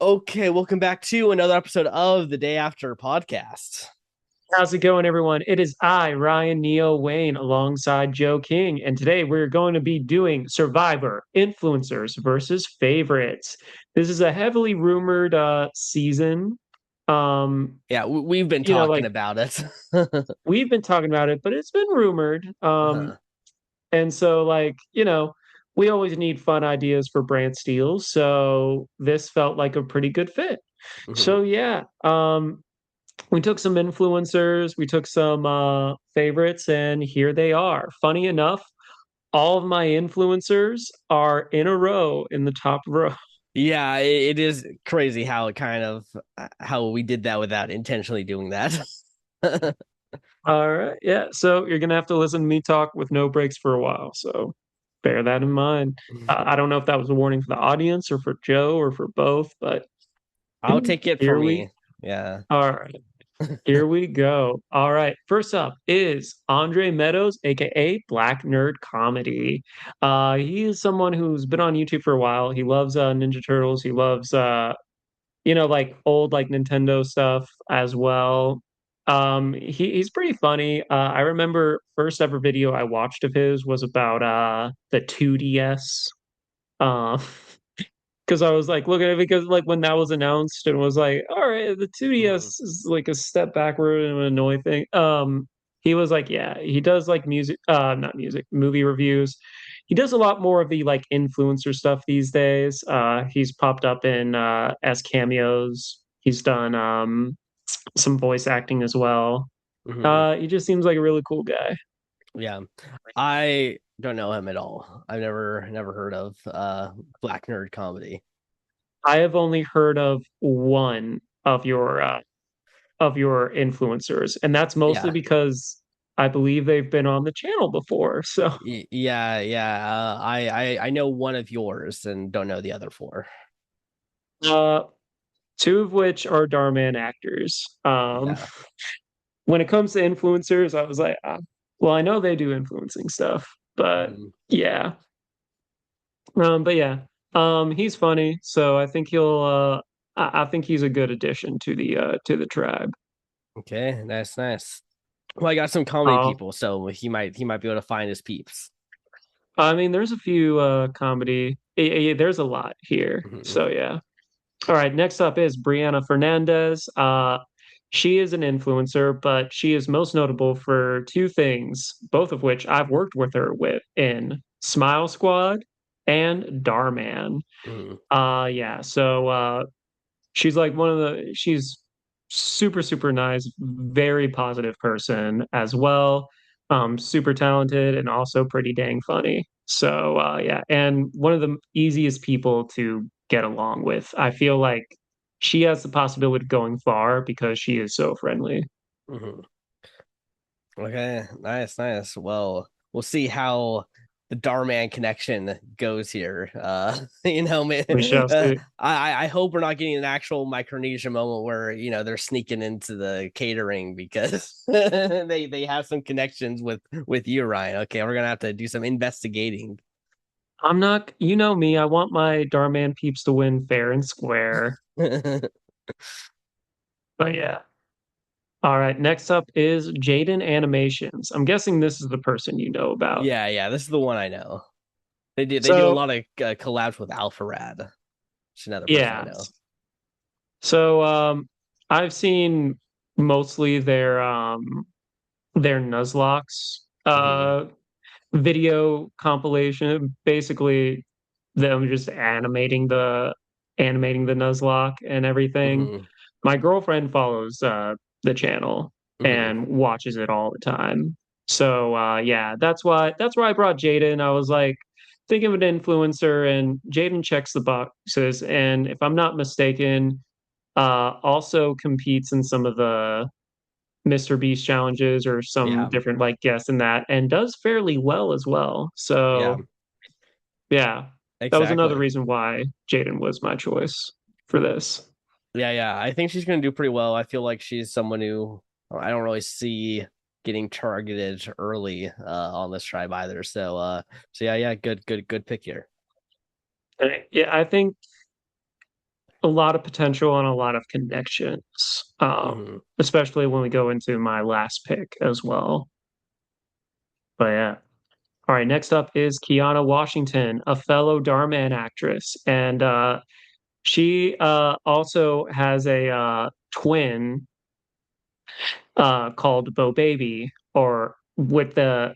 Okay, welcome back to another episode of the Day After podcast. How's it going, everyone? It is I, Ryan Neil Wayne, alongside Joe King, and today we're going to be doing Survivor Influencers versus Favorites. This is a heavily rumored season. Um, Yeah, we've been you know, talking like about it. we've been talking about it, but it's been rumored. Uh-huh. And so we always need fun ideas for Brantsteele, so this felt like a pretty good fit. Mhm. So yeah, we took some influencers, we took some favorites, and here they are. Funny enough, all of my influencers are in a row in the top row. Yeah, it is crazy how it kind of how we did that without intentionally doing that. All right, yeah. So you're gonna have to listen to me talk with no breaks for a while. So bear that in mind. I don't know if that was a warning for the audience or for Joe or for both, but I'll take it for here me. we. Yeah. All right. Here we go. All right. First up is Andre Meadows, aka Black Nerd Comedy. He is someone who's been on YouTube for a while. He loves Ninja Turtles. He loves like old like Nintendo stuff as well. He's pretty funny. I remember first ever video I watched of his was about the 2DS. Uh, because I was like looking at it because like when that was announced and was like, all right, the Mhm. 2DS is like a step backward and an annoying thing. He was like, yeah, he does like music, not music, movie reviews. He does a lot more of the like influencer stuff these days. He's popped up in as cameos. He's done some voice acting as well. Mhm. He just seems like a really cool guy. Yeah. I don't know him at all. I've never heard of Black Nerd Comedy. I have only heard of one of your influencers, and that's mostly Yeah. because I believe they've been on the channel before. So, Yeah. I know one of yours and don't know the other four. uh, two of which are Darman actors. Yeah. When it comes to influencers, I was like, well, I know they do influencing stuff, but Mhm. yeah, but yeah, he's funny, so I think I think he's a good addition to the tribe. Okay, nice. Well, I got some comedy Uh, people, so he might be able to find his peeps. I mean, there's a few comedy. There's a lot here, Mhm. so yeah. All right, next up is Brianna Fernandez. She is an influencer, but she is most notable for two things, both of which I've worked with her with in Smile Squad and Darman. Mhm. Yeah, so she's like she's super nice, very positive person as well. Super talented and also pretty dang funny. So yeah, and one of the easiest people to get along with. I feel like she has the possibility of going far because she is so friendly. Mhm. Okay, nice. Well, we'll see how the Darman connection goes here. Man, We shall see. I hope we're not getting an actual Micronesia moment where they're sneaking into the catering because they have some connections with you, Ryan. Okay, we're gonna have to do some investigating. I'm not, you know me, I want my Darman peeps to win fair and square. But yeah. All right, next up is Jaden Animations. I'm guessing this is the person you know about. Yeah, this is the one I know. They do a So, lot of collabs with Alpha Rad. It's another person I yeah. know. So, I've seen mostly their Nuzlocks Hmm. video compilation, basically them just animating the Nuzlocke and everything. Hmm. My girlfriend follows the channel Hmm. and watches it all the time. So yeah, that's why I brought Jaden. I was like, think of an influencer, and Jaden checks the boxes. And if I'm not mistaken, also competes in some of the Mr. Beast challenges or some Yeah, different like guests in that, and does fairly well as well. yeah, So yeah, that was another exactly. reason why Jaden was my choice for this. Yeah. I think she's gonna do pretty well. I feel like she's someone who I don't really see getting targeted early on this tribe either. So yeah, good pick here. Yeah, I think a lot of potential and a lot of connections, Hmm. especially when we go into my last pick as well. But yeah. All right, next up is Kiana Washington, a fellow Darman actress. And she also has a twin called Bo Baby, or with the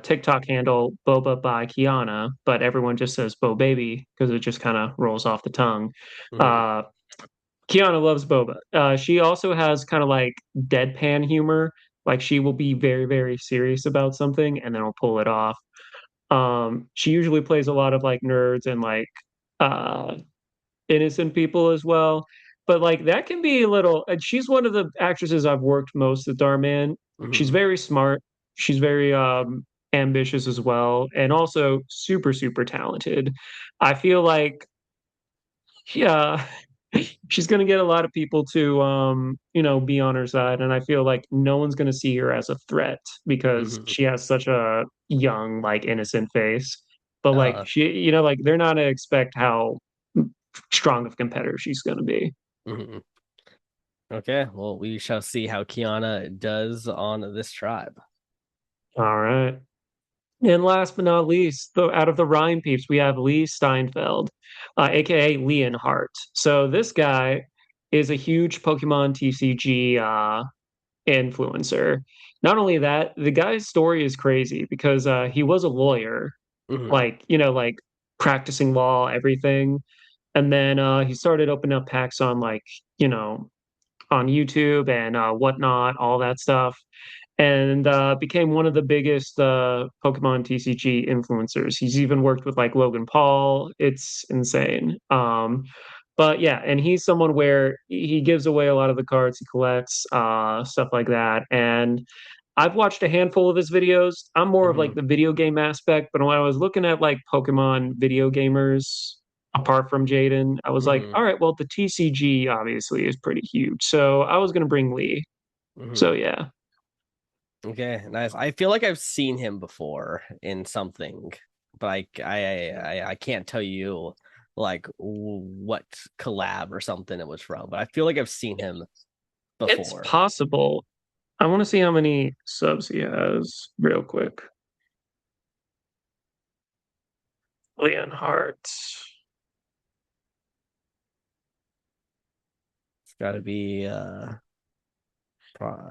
TikTok handle Boba by Kiana, but everyone just says Bo Baby because it just kind of rolls off the tongue. Hmm. Uh, Kiana loves boba. She also has kind of like deadpan humor. Like she will be very, very serious about something and then will pull it off. She usually plays a lot of like nerds and like uh innocent people as well. But like that can be a little. And she's one of the actresses I've worked most with Darman. She's Hmm. very smart. She's very ambitious as well, and also super, super talented. I feel like yeah, she's going to get a lot of people to be on her side, and I feel like no one's going to see her as a threat because Hmm. she has such a young, like innocent face. But like Uh, she, like they're not going to expect how strong of a competitor she's going to be. mhm. Okay, well, we shall see how Kiana does on this tribe. All right. And last but not least, though, out of the Rhine peeps, we have Lee Steinfeld, aka Leonhardt. So this guy is a huge Pokemon TCG influencer. Not only that, the guy's story is crazy because he was a lawyer, Hmm. like, like practicing law, everything. And then he started opening up packs on like, you know, on YouTube and whatnot, all that stuff, and became one of the biggest Pokemon TCG influencers. He's even worked with like Logan Paul. It's insane. But yeah, and he's someone where he gives away a lot of the cards he collects, stuff like that. And I've watched a handful of his videos. I'm more of Hmm. like the video game aspect, but when I was looking at like Pokemon video gamers apart from Jaden, I was like, Hmm. all right, well, the TCG obviously is pretty huge. So I was gonna bring Lee. So Hmm. yeah. Okay, nice. I feel like I've seen him before in something, but I can't tell you like what collab or something it was from, but I feel like I've seen him It's before. possible. I want to see how many subs he has real quick. Leonhardt. It's got to be I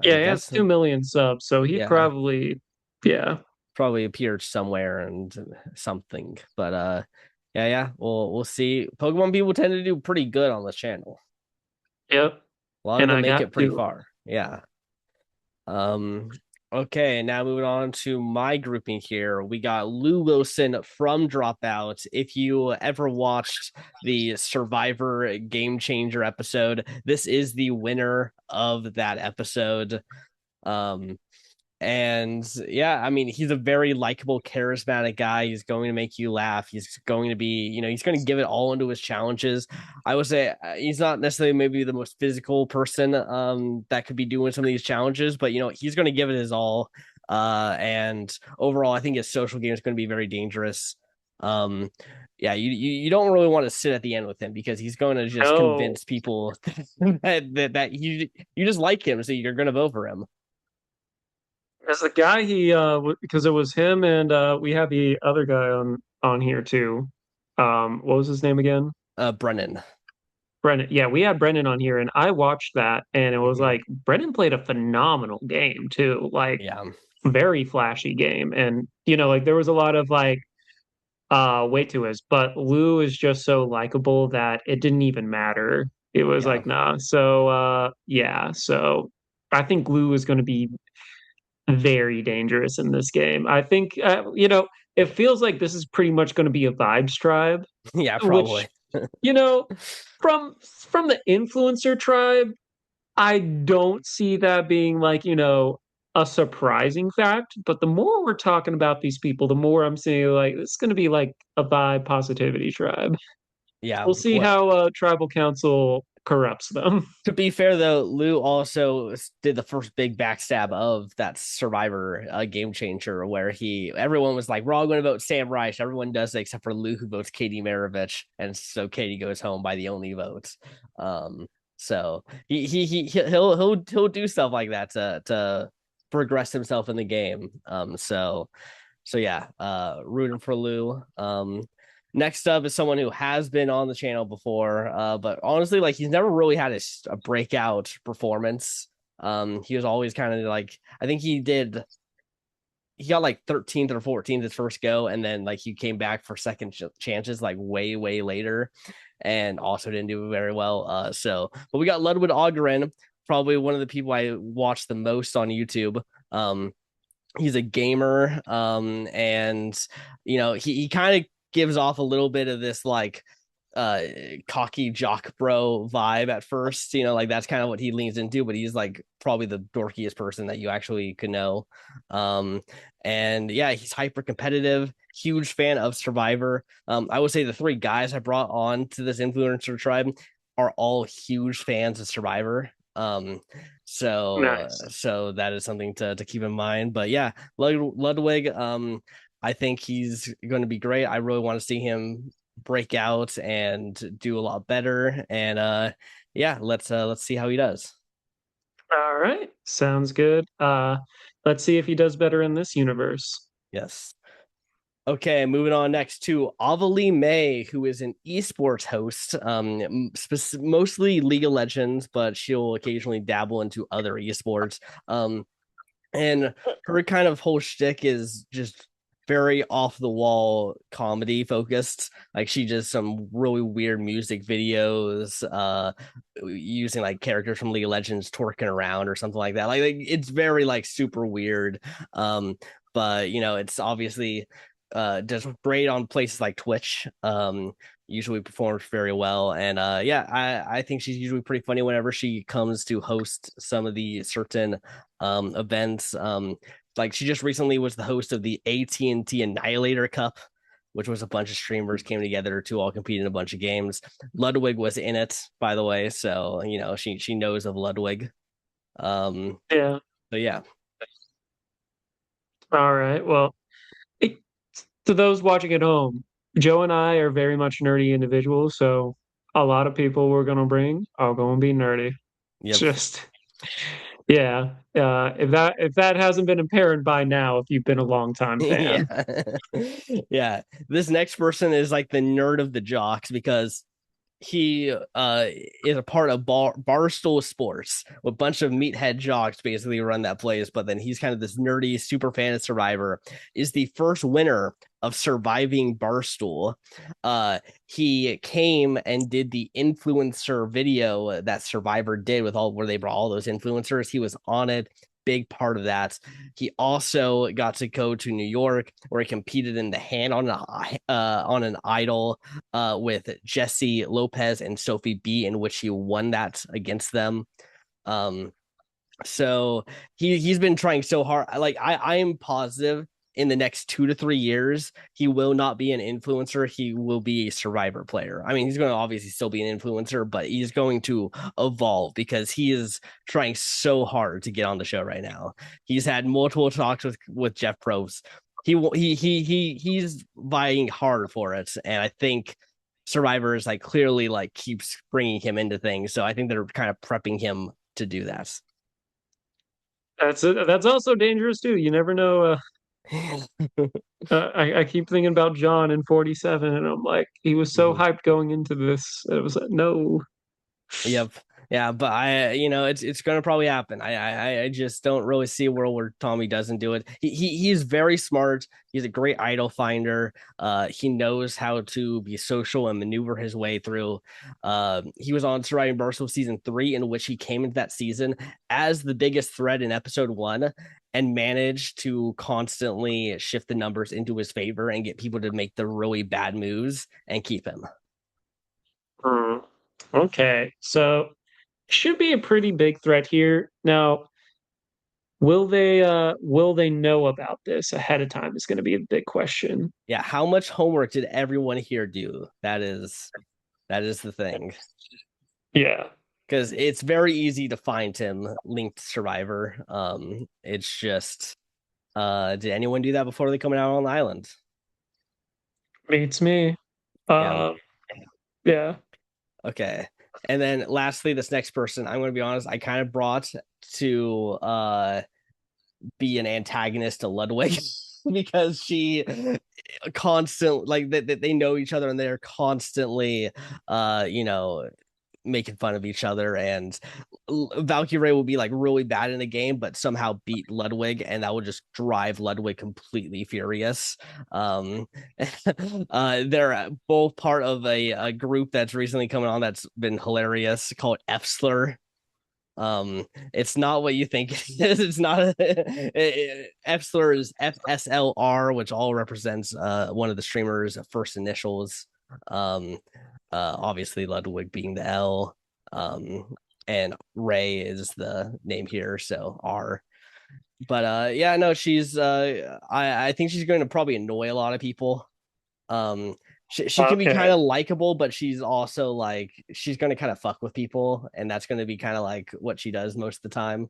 Yeah, he has guess 2 million subs, so he yeah, probably, yeah. probably appeared somewhere and something. But yeah, we'll see. Pokemon people tend to do pretty good on this channel. Yep. A lot of And them I make got it pretty to, far. Yeah. Okay, now moving on to my grouping here. We got Lou Wilson from Dropout. If you ever watched the Survivor Game Changer episode, this is the winner of that episode. Um, and yeah, I mean, he's a very likable, charismatic guy. He's going to make you laugh. He's going to be, he's going to give it all into his challenges. I would say he's not necessarily maybe the most physical person that could be doing some of these challenges, but he's going to give it his all. And overall, I think his social game is going to be very dangerous. Um, yeah, you don't really want to sit at the end with him because he's going to just oh, convince people that you just like him, so you're going to vote for him. as the guy because it was him and we had the other guy on here too. What was his name again? Brennan. Brennan. Yeah, we had Brennan on here and I watched that and it was Mhm. like Brennan played a phenomenal game too. Like Yeah. very flashy game. And like there was a lot of like weight to his, but Lou is just so likable that it didn't even matter. It was Yeah. like, nah. So yeah, so I think Lou is gonna be very dangerous in this game. I think it feels like this is pretty much gonna be a vibes tribe, Yeah, which probably. you know, from the influencer tribe, I don't see that being like, a surprising fact. But the more we're talking about these people, the more I'm seeing like it's going to be like a vibe positivity tribe. Yeah. We'll see What how tribal council corrupts them. To be fair, though, Lou also did the first big backstab of that Survivor game changer, where everyone was like, "We're all going to vote Sam Reich." Everyone does except for Lou, who votes Katie Maravich, and so Katie goes home by the only vote. Um, so he'll do stuff like that to progress himself in the game. So yeah, rooting for Lou. Next up is someone who has been on the channel before, but honestly, like he's never really had a breakout performance. He was always kind of like I think he got like 13th or 14th his first go, and then like he came back for second chances like way later, and also didn't do very well. But we got Ludwig Ogren, probably one of the people I watch the most on YouTube. He's a gamer, and he kind of gives off a little bit of this like uh cocky jock bro vibe at first, like that's kind of what he leans into, but he's like probably the dorkiest person that you actually could know. um and yeah, he's hyper competitive, huge fan of Survivor. I would say the three guys I brought on to this influencer tribe are all huge fans of Survivor. Nice. So that is something to keep in mind. But yeah, Ludwig, I think he's going to be great. I really want to see him break out and do a lot better. And yeah, let's see how he does. All right. Sounds good. Let's see if he does better in this universe. Yes. Okay, moving on next to Avali May, who is an esports host, mostly League of Legends, but she'll occasionally dabble into other esports. And her kind of whole shtick is just very off the wall comedy focused. Like she does some really weird music videos, using like characters from League of Legends twerking around or something like that. Like it's very like super weird. Um, but it's obviously does great on places like Twitch. Usually performs very well, and yeah, I think she's usually pretty funny whenever she comes to host some of the certain events. Like she just recently was the host of the AT&T Annihilator Cup, which was a bunch of streamers came together to all compete in a bunch of games. Ludwig was in it, by the way, so she knows of Ludwig. Um, Yeah. so yeah, All right. Well, it, to those watching at home, Joe and I are very much nerdy individuals, so a lot of people we're gonna bring are gonna be nerdy. yep. Just yeah. If that hasn't been apparent by now, if you've been a long time Yeah. fan. Yeah. This next person is like the nerd of the jocks because he is a part of Barstool Sports. A bunch of meathead jocks basically run that place, but then he's kind of this nerdy super fan of Survivor. Is the first winner of Surviving Barstool. He came and did the influencer video that Survivor did with all where they brought all those influencers. He was on it. Big part of that. He also got to go to New York where he competed in the hand on an idol with Jesse Lopez and Sophie B, in which he won that against them. Um, so he's been trying so hard. Like I am positive in the next 2 to 3 years he will not be an influencer. He will be a Survivor player. I mean, he's going to obviously still be an influencer, but he's going to evolve because he is trying so hard to get on the show right now. He's had multiple talks with Jeff Probst. He's vying hard for it, and I think Survivor is like clearly like keeps bringing him into things. So I think they're kind of prepping him to do that. That's also dangerous too. You never know. I keep thinking about John in 47, and I'm like, he was so Mhm. hyped going into this. It was like, no. Yep. Yeah, but it's gonna probably happen. I just don't really see a world where Tommy doesn't do it. He's very smart. He's a great idol finder. He knows how to be social and maneuver his way through. He was on Surviving Barstool season 3, in which he came into that season as the biggest threat in episode 1 and managed to constantly shift the numbers into his favor and get people to make the really bad moves and keep him. Hmm. Okay, so should be a pretty big threat here. Now, will they know about this ahead of time is going to be a big question. Yeah, how much homework did everyone here do? That is the thing. Yeah. because it's very easy to find him linked to Survivor. It's just, did anyone do that before they coming out on the island? Beats me. Yeah. Uh, yeah. Okay. And then lastly, this next person, I'm going to be honest, I kind of brought to be an antagonist to Ludwig because she constant like they know each other and they're constantly you know making fun of each other, and Valkyrie will be like really bad in the game but somehow beat Ludwig, and that would just drive Ludwig completely furious. um they're both part of a group that's recently coming on that's been hilarious called F Slur. It's not what you think it is. It's not F Slur is FSLR, which all represents one of the streamers' first initials. Um, Obviously Ludwig being the L. And Ray is the name here, so R. But yeah, no, she's I think she's going to probably annoy a lot of people. She can be kind Okay. of likable, but she's also like she's going to kind of fuck with people, and that's going to be kind of like what she does most of the time.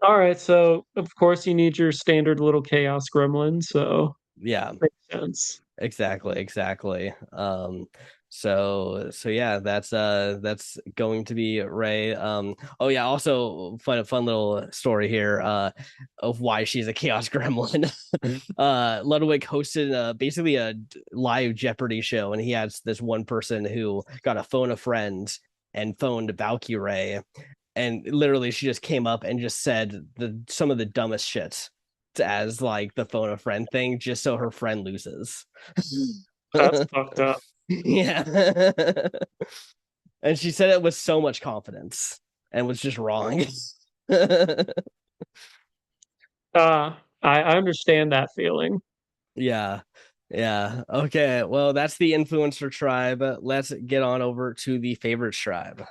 All right. So of course you need your standard little chaos gremlin. So Yeah, makes sense. exactly, exactly. So yeah, that's going to be Ray. Oh yeah, also fun little story here of why she's a chaos gremlin. Ludwig hosted basically a live Jeopardy show, and he had this one person who got a phone a friend and phoned Valkyrie, and literally she just came up and just said some of the dumbest shit as like the phone a friend thing just so her friend loses. That's fucked up. Yeah. And she said it with so much confidence and was just wrong. I understand that feeling. Yeah. Yeah. Okay. Well, that's the influencer tribe. Let's get on over to the favorite tribe.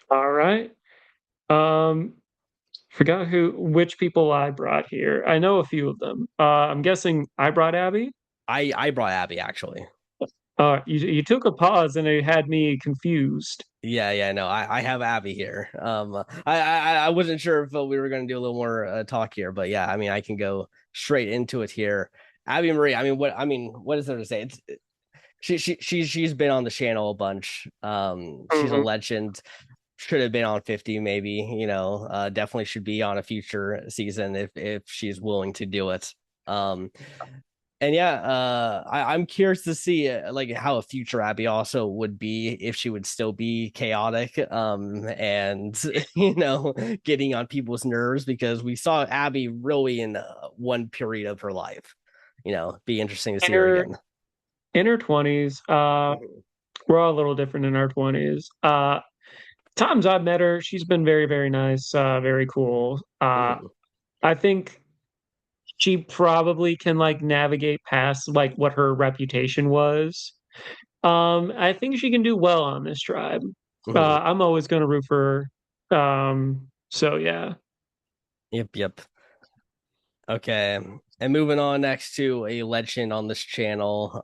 All right. Um, Forgot which people I brought here. I know a few of them. I'm guessing I brought Abby. I brought Abby actually. You took a pause and it had me confused. Yeah, yeah, no, I have Abby here. I wasn't sure if we were going to do a little more talk here, but yeah, I mean, I can go straight into it here. Abby Marie, what is there to say? She's been on the channel a bunch. She's a Mhm. legend. Should have been on 50, maybe. Definitely should be on a future season if she's willing to do it. And yeah, I'm curious to see like how a future Abby also would be if she would still be chaotic, and getting on people's nerves because we saw Abby really in one period of her life. Be interesting to In see her her again. in her 20s, Mhm. we're all a little different in our 20s. Times I've met her, she's been very, very nice, very cool. Mhm. I think she probably can like navigate past like what her reputation was. I think she can do well on this tribe. Mhm. I'm always going to root for her. So yeah. Yep, yep. Okay. And moving on next to a legend on this channel,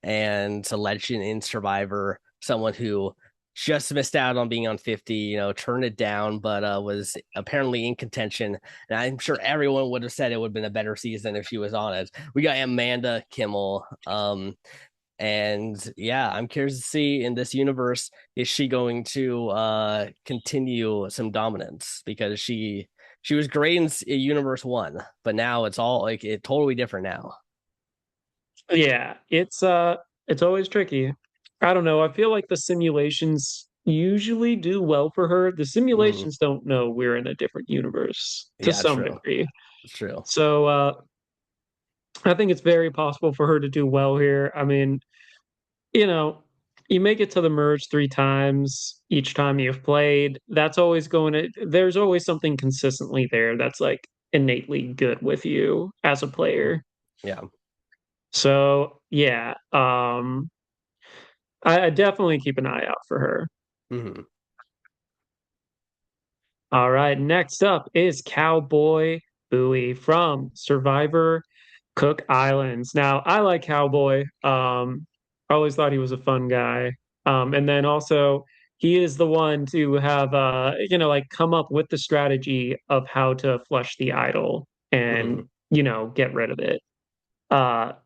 and a legend in Survivor, someone who just missed out on being on 50, turned it down, but was apparently in contention. And I'm sure everyone would have said it would have been a better season if she was on it. We got Amanda Kimmel. And yeah, I'm curious to see in this universe, is she going to continue some dominance because she was great in universe 1, but now it's all like it totally different now. Yeah, it's always tricky. I don't know. I feel like the simulations usually do well for her. The Mhm. simulations don't know we're in a different universe to Yeah, some true. degree. It's true. So I think it's very possible for her to do well here. I mean, you know, you make it to the merge 3 times each time you've played. That's always going to, there's always something consistently there that's like innately good with you as a player. Yeah. So yeah, I definitely keep an eye out for her. Hmm. All right, next up is Cowboy Bowie from Survivor Cook Islands. Now, I like Cowboy. I always thought he was a fun guy. And then also he is the one to have like come up with the strategy of how to flush the idol and Mhm. get rid of it. But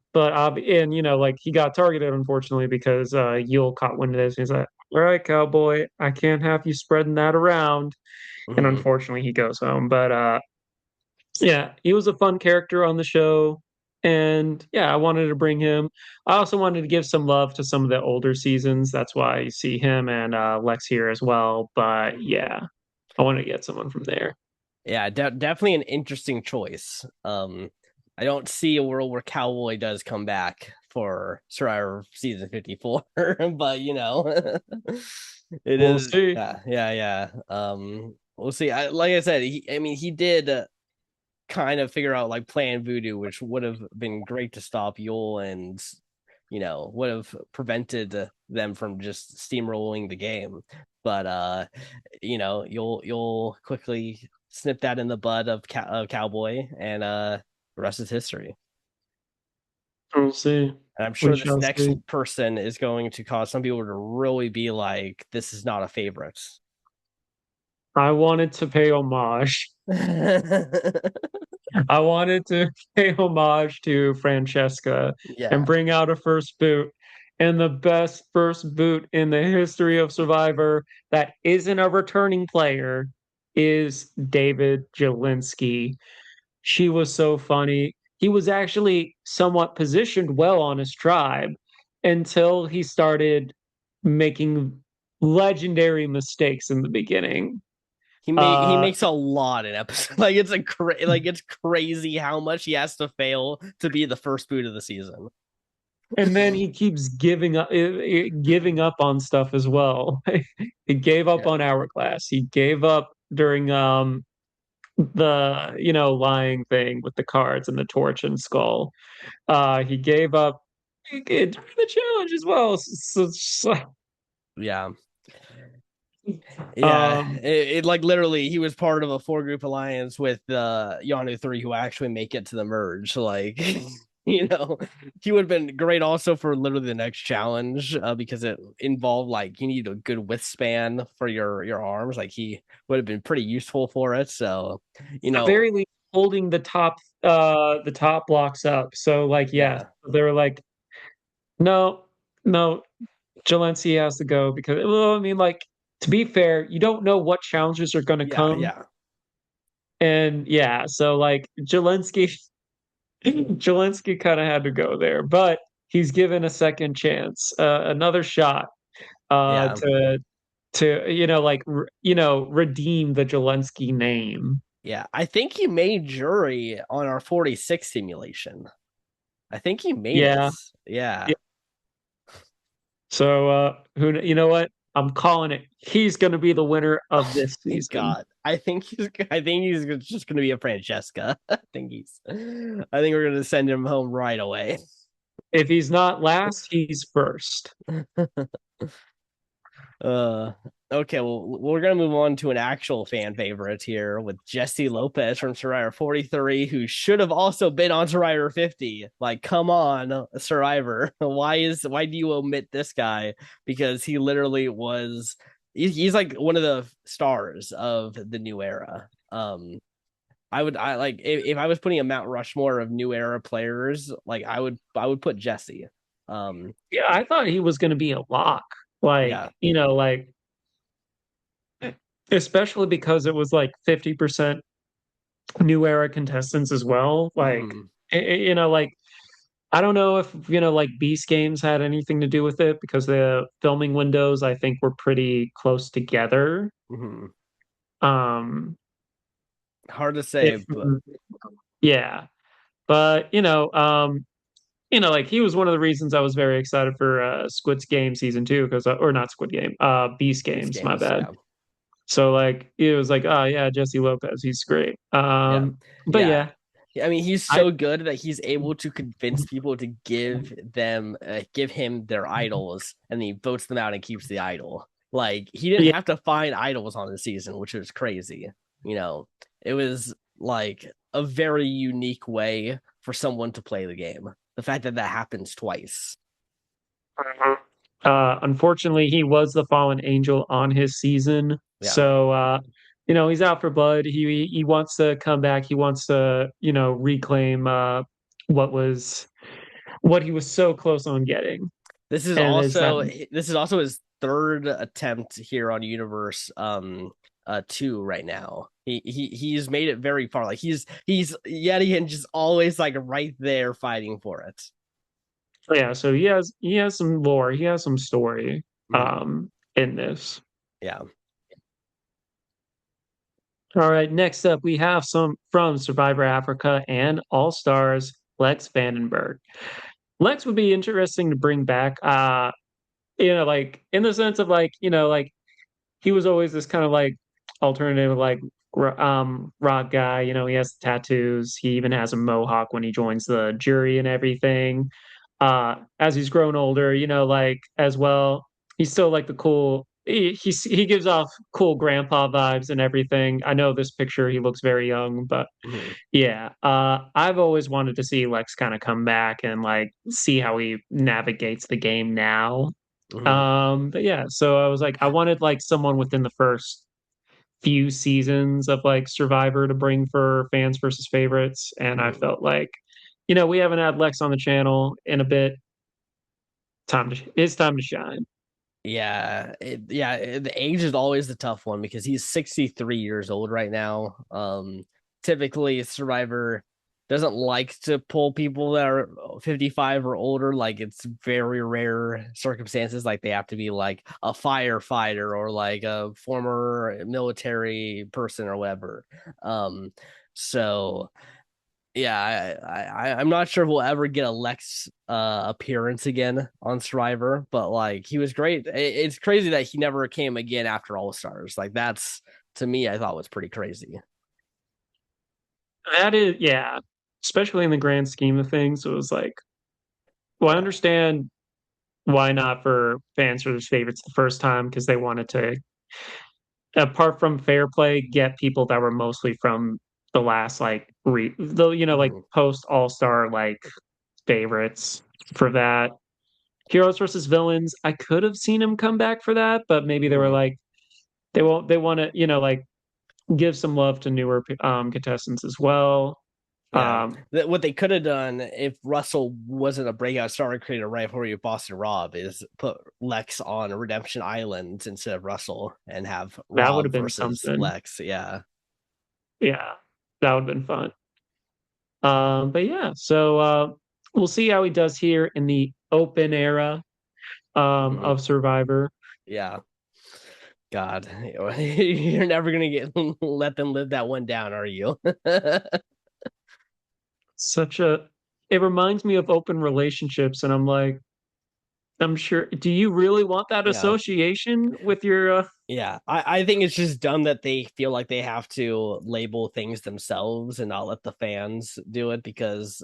and like he got targeted unfortunately because Yule caught wind of this. And he's like, "All right, cowboy, I can't have you spreading that around." And Mhm. unfortunately, he goes home. But yeah, he was a fun character on the show. And yeah, I wanted to bring him. I also wanted to give some love to some of the older seasons. That's why you see him and Lex here as well. But Mhm. yeah, I want to get someone from there. Yeah, definitely an interesting choice. I don't see a world where Cowboy does come back for Survivor season 54, but it We'll is. see. Yeah. We'll see. Like I said, I mean, he did kind of figure out like Plan Voodoo, which would have been great to stop Yule and would have prevented them from just steamrolling the game. But you'll quickly snip that in the bud of Cowboy, and the rest is history. We'll see. And I'm We sure this shall next see. person is going to cause some people to really be like, "This is not a favorite." I wanted to pay homage. I wanted to pay homage to Francesca and Yeah, bring out a first boot. And the best first boot in the history of Survivor that isn't a returning player is David Jelinski. She was so funny. He was actually somewhat positioned well on his tribe until he started making legendary mistakes in the beginning. he Uh, makes a lot in episode. Like it's crazy how much he has to fail to be the first boot of the season. and then he keeps giving up on stuff as well. He gave up Yeah, on Hourglass. He gave up during the lying thing with the cards and the torch and skull. He gave up during the challenge as well. yeah. Yeah, Um, it like literally he was part of a four group alliance with Yanu 3 who actually make it to the merge. Like, you know, he would have been great also for literally the next challenge because it involved like you need a good withspan for your arms. Like he would have been pretty useful for it. So, you the know, very least holding the top blocks up. So like yes, yeah, they were like, no, no, Jelency has to go because well, I mean, like to be fair, you don't know what challenges are going to come, yeah, and yeah, so like Jelenski kind of had to go there, but he's given a second chance, another shot, yeah, to redeem the Jelensky name. yeah. I think he made jury on our 46 simulation. I think he made it. Yeah, Yeah. yeah. So who you know what? I'm calling it. He's going to be the winner of Oh this my season. God. I think he's just gonna be a Francesca. I think we're gonna send him home right away. If he's not last, he's first. Uh okay, well we're gonna move on to an actual fan favorite here with Jesse Lopez from Survivor 43, who should have also been on Survivor 50. Like, come on, Survivor. Why do you omit this guy? Because he literally was he's like one of the stars of the new era. I like if I was putting a Mount Rushmore of new era players, like I would put Jesse. Um, Yeah, I thought he was going to be a lock. yeah. Like, like especially because it was like 50% new era contestants as well. Like, Hmm. like I don't know if, like Beast Games had anything to do with it because the filming windows I think were pretty close together. Hmm. Um Hard to say, if but yeah, but like he was one of the reasons I was very excited for Squid's Game season 2 because or not Squid Game, Beast these Games, my games, bad. yeah, So like it was like, oh yeah, Jesse Lopez, he's great. yeah, But yeah. yeah, Yeah, I mean, he's I so good that he's able to convince people to give him their idols, and he votes them out and keeps the idol. Like he didn't yeah, have to find idols on the season, which was crazy. You know, it was like a very unique way for someone to play the game. The fact that that happens twice. Mhm. Unfortunately, he was the fallen angel on his season, Yeah. so he's out for blood. He wants to come back. He wants to, reclaim what was what he was so close on getting, This is and it's that. also this is also his third attempt here on Universe 2 right now. He's made it very far. Like he's Yeti and just always like right there fighting for it. Yeah, so he has some lore, he has some story Mhm. in this. Yeah. All right, next up we have some from Survivor Africa and All Stars, Lex Vandenberg. Lex would be interesting to bring back. Like in the sense of like, like he was always this kind of like alternative like rock guy. He has the tattoos. He even has a mohawk when he joins the jury and everything. As he's grown older, like as well, he's still like the cool. He gives off cool grandpa vibes and everything. I know this picture he looks very young, but Mhm. yeah, I've always wanted to see Lex kind of come back and like see how he navigates the game now. Mhm. But yeah, so I was like, I wanted like someone within the first few seasons of like Survivor to bring for fans versus favorites, and I Mhm. felt like, we haven't had Lex on the channel in a bit. It's time to shine. The age is always the tough one because he's 63 years old right now. Typically Survivor doesn't like to pull people that are 55 or older. Like it's very rare circumstances. Like they have to be like a firefighter or like a former military person or whatever. Um, so yeah, I'm not sure if we'll ever get a Lex appearance again on Survivor, but like he was great. It's crazy that he never came again after All Stars. Like that's to me, I thought was pretty crazy. That is, yeah, especially in the grand scheme of things, it was like, well, I Yeah. understand why not for fans versus favorites the first time because they wanted to, apart from fair play, get people that were mostly from the last like like Mhm. post All Star like favorites for that. Heroes versus villains, I could have seen him come back for that, but maybe they were Mhm. like they want to like give some love to newer contestants as well. Yeah. Um, What they could have done if Russell wasn't a breakout star creator right before you Boston Rob is put Lex on Redemption Island instead of Russell and have that would have Rob been versus something. Lex. Yeah. Yeah, that would have been fun. But yeah, so we'll see how he does here in the open era Mhm. of Survivor. Yeah. God, you're never gonna get let them live that one down, are you? Such a It reminds me of open relationships, and I'm like, I'm sure. Do you really want that Yeah, association with your? yeah. I think it's just dumb that they feel like they have to label things themselves and not let the fans do it because,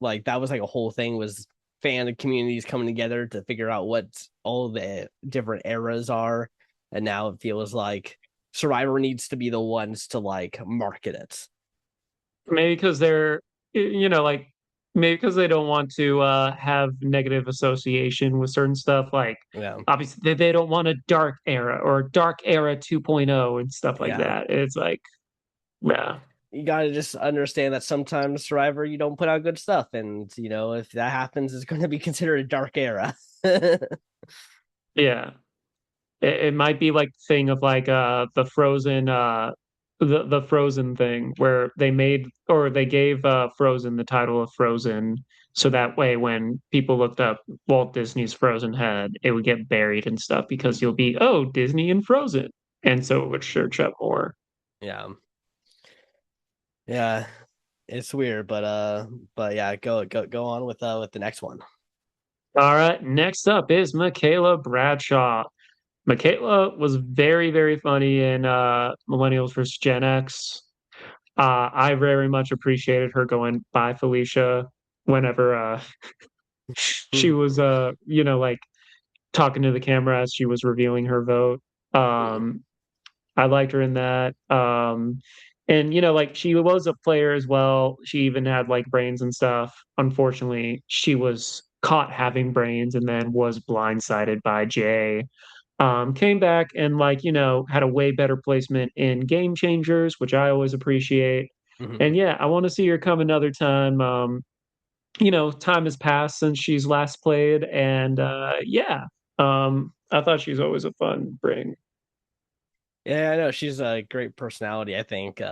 like, that was like a whole thing was fan communities coming together to figure out what all the different eras are, and now it feels like Survivor needs to be the ones to like market it. Maybe because like maybe because they don't want to have negative association with certain stuff. Like Yeah, obviously they don't want a dark era or dark era 2.0 and stuff like yeah. that. It's like, yeah, You got to just understand that sometimes Survivor you don't put out good stuff, and if that happens, it's going to be considered a dark era. yeah. It might be like the thing of like the Frozen the Frozen thing where they made or they gave Frozen the title of Frozen so that way when people looked up Walt Disney's Frozen head it would get buried and stuff because you'll be, oh, Disney and Frozen, and so it would search up more. Yeah, yeah, it's weird, but yeah, go on with the next one. All right, next up is Michaela Bradshaw. Michaela was very, very funny in Millennials versus Gen X. I very much appreciated her going by Felicia whenever she Mhm. was like talking to the camera as she was revealing her vote. Um, I liked her in that. And like she was a player as well. She even had like brains and stuff. Unfortunately, she was caught having brains and then was blindsided by Jay. Came back and like, had a way better placement in Game Changers, which I always appreciate. Mhm. And yeah, I want to see her come another time. Time has passed since she's last played, and yeah, I thought she's always a fun bring. Yeah, I know she's a great personality. I think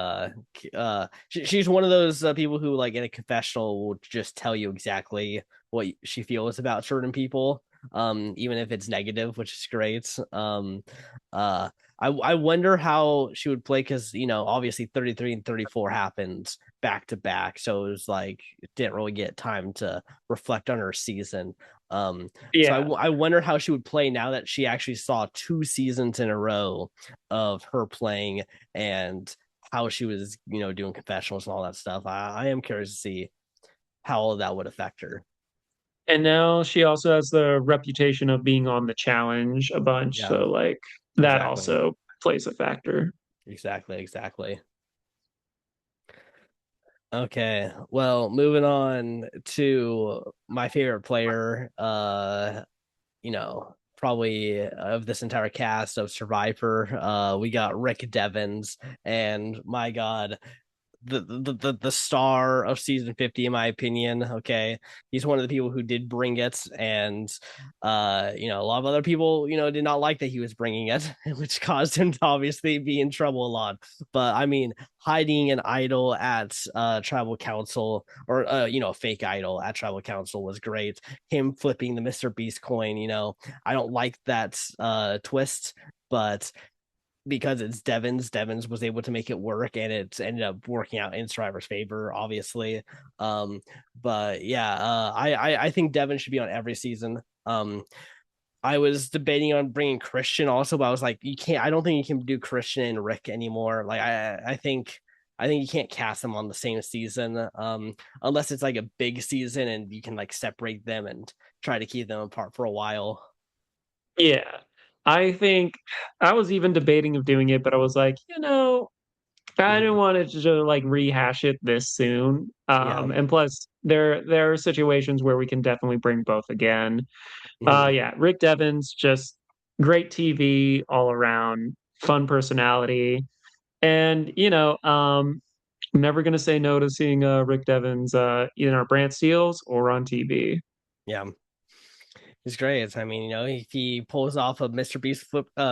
she's one of those people who, like, in a confessional, will just tell you exactly what she feels about certain people, even if it's negative, which is great. Uh, I wonder how she would play because obviously 33 and 34 happened back to back, so it was like it didn't really get time to reflect on her season. So Yeah. I wonder how she would play now that she actually saw 2 seasons in a row of her playing and how she was, doing confessionals and all that stuff. I am curious to see how all of that would affect her. And now she also has the reputation of being on the challenge a bunch, Yeah, so like that exactly. also plays a factor. Exactly. Okay. Well, moving on to my favorite player, probably of this entire cast of Survivor. We got Rick Devens, and my God, the star of season 50 in my opinion. Okay, he's one of the people who did bring it, and a lot of other people did not like that he was bringing it, which caused him to obviously be in trouble a lot. But I mean, hiding an idol at tribal council, or a fake idol at tribal council, was great. Him flipping the Mr. Beast coin, I don't like that twist, but because it's Devens was able to make it work, and it ended up working out in Survivor's favor, obviously. Um, but yeah, I think Devens should be on every season. I was debating on bringing Christian also, but I was like, you can't. I don't think you can do Christian and Rick anymore. Like I think you can't cast them on the same season, unless it's like a big season and you can like separate them and try to keep them apart for a while. Yeah. I think I was even debating of doing it, but I was like, I didn't Mhm. want it to just like rehash it this soon. Yeah. And plus there are situations where we can definitely bring both again. Mhm. Yeah, Rick Devens, just great TV all around, fun personality. And, never gonna say no to seeing Rick Devens in our Brantsteels or on TV. Yeah. He's great. I mean, if he pulls off a Mr. Beast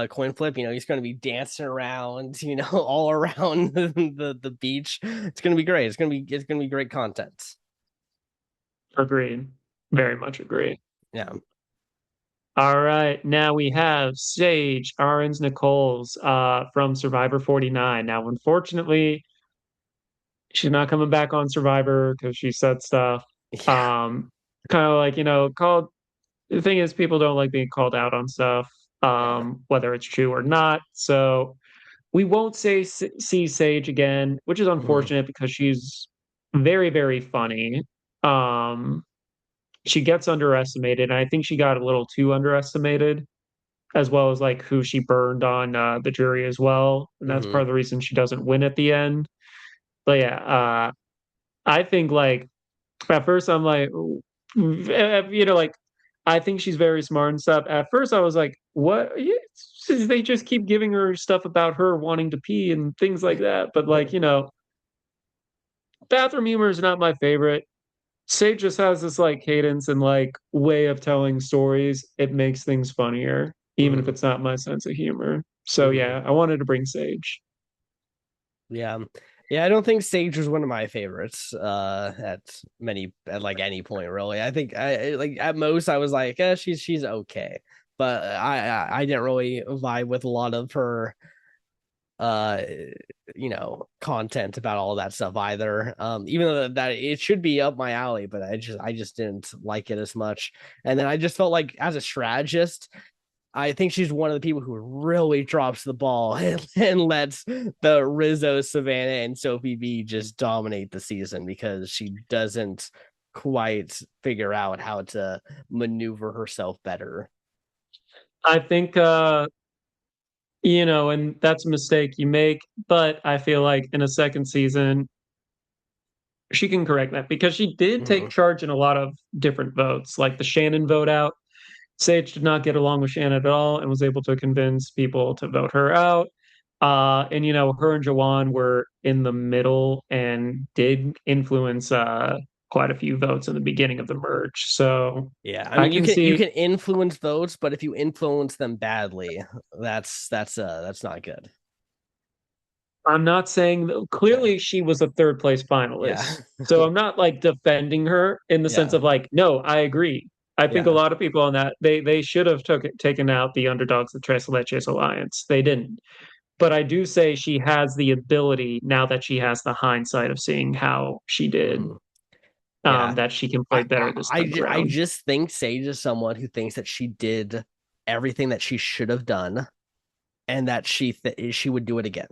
coin flip, he's going to be dancing around, all around the beach. It's going to be great. It's going to be great content. Agreed. Very much agree. Yeah. All right, now we have Sage Aarons Nichols from Survivor 49. Now, unfortunately, she's not coming back on Survivor because she said stuff. Yeah. Um, kind of like, called the thing is people don't like being called out on stuff, Yeah. whether it's true or not. So we won't see Sage again, which is Mhm. unfortunate because she's very, very funny. Um, she gets underestimated, and I think she got a little too underestimated, as well as like who she burned on the jury as well, and that's part Mhm. of the reason she doesn't win at the end. But yeah, I think like at first I'm like, like I think she's very smart and stuff. At first I was like, what? They just keep giving her stuff about her wanting to pee and things like that. But like, bathroom humor is not my favorite. Sage just has this like cadence and like way of telling stories. It makes things funnier, even if Mhm. it's not my sense of humor. So Mhm. yeah, I wanted to bring Sage. Yeah. Yeah, I don't think Sage was one of my favorites at like any point really. I think like at most I was like, she's okay. But I didn't really vibe with a lot of her uh content about all that stuff either, even though that it should be up my alley, but I just didn't like it as much. And then I just felt like as a strategist, I think she's one of the people who really drops the ball and lets the Rizzo, Savannah, and Sophie B just dominate the season because she doesn't quite figure out how to maneuver herself better. I think and that's a mistake you make, but I feel like in a second season, she can correct that because she did take Mhm. charge in a lot of different votes, like the Shannon vote out. Sage did not get along with Shannon at all and was able to convince people to vote her out. And her and Jawan were in the middle and did influence quite a few votes in the beginning of the merge. So Yeah, I I mean can you see. can influence votes, but if you influence them badly, that's not good. I'm not saying that Yeah. clearly she was a third place Yeah. finalist. So I'm not like defending her in the sense Yeah. of like, no, I agree. I think a Yeah. lot of people on that they should have taken out the underdogs of Tres Leches Alliance. They didn't. But I do say she has the ability now that she has the hindsight of seeing how she did, Mhm. Yeah. that she can play better this time I around. just think Sage is someone who thinks that she did everything that she should have done and that she would do it again.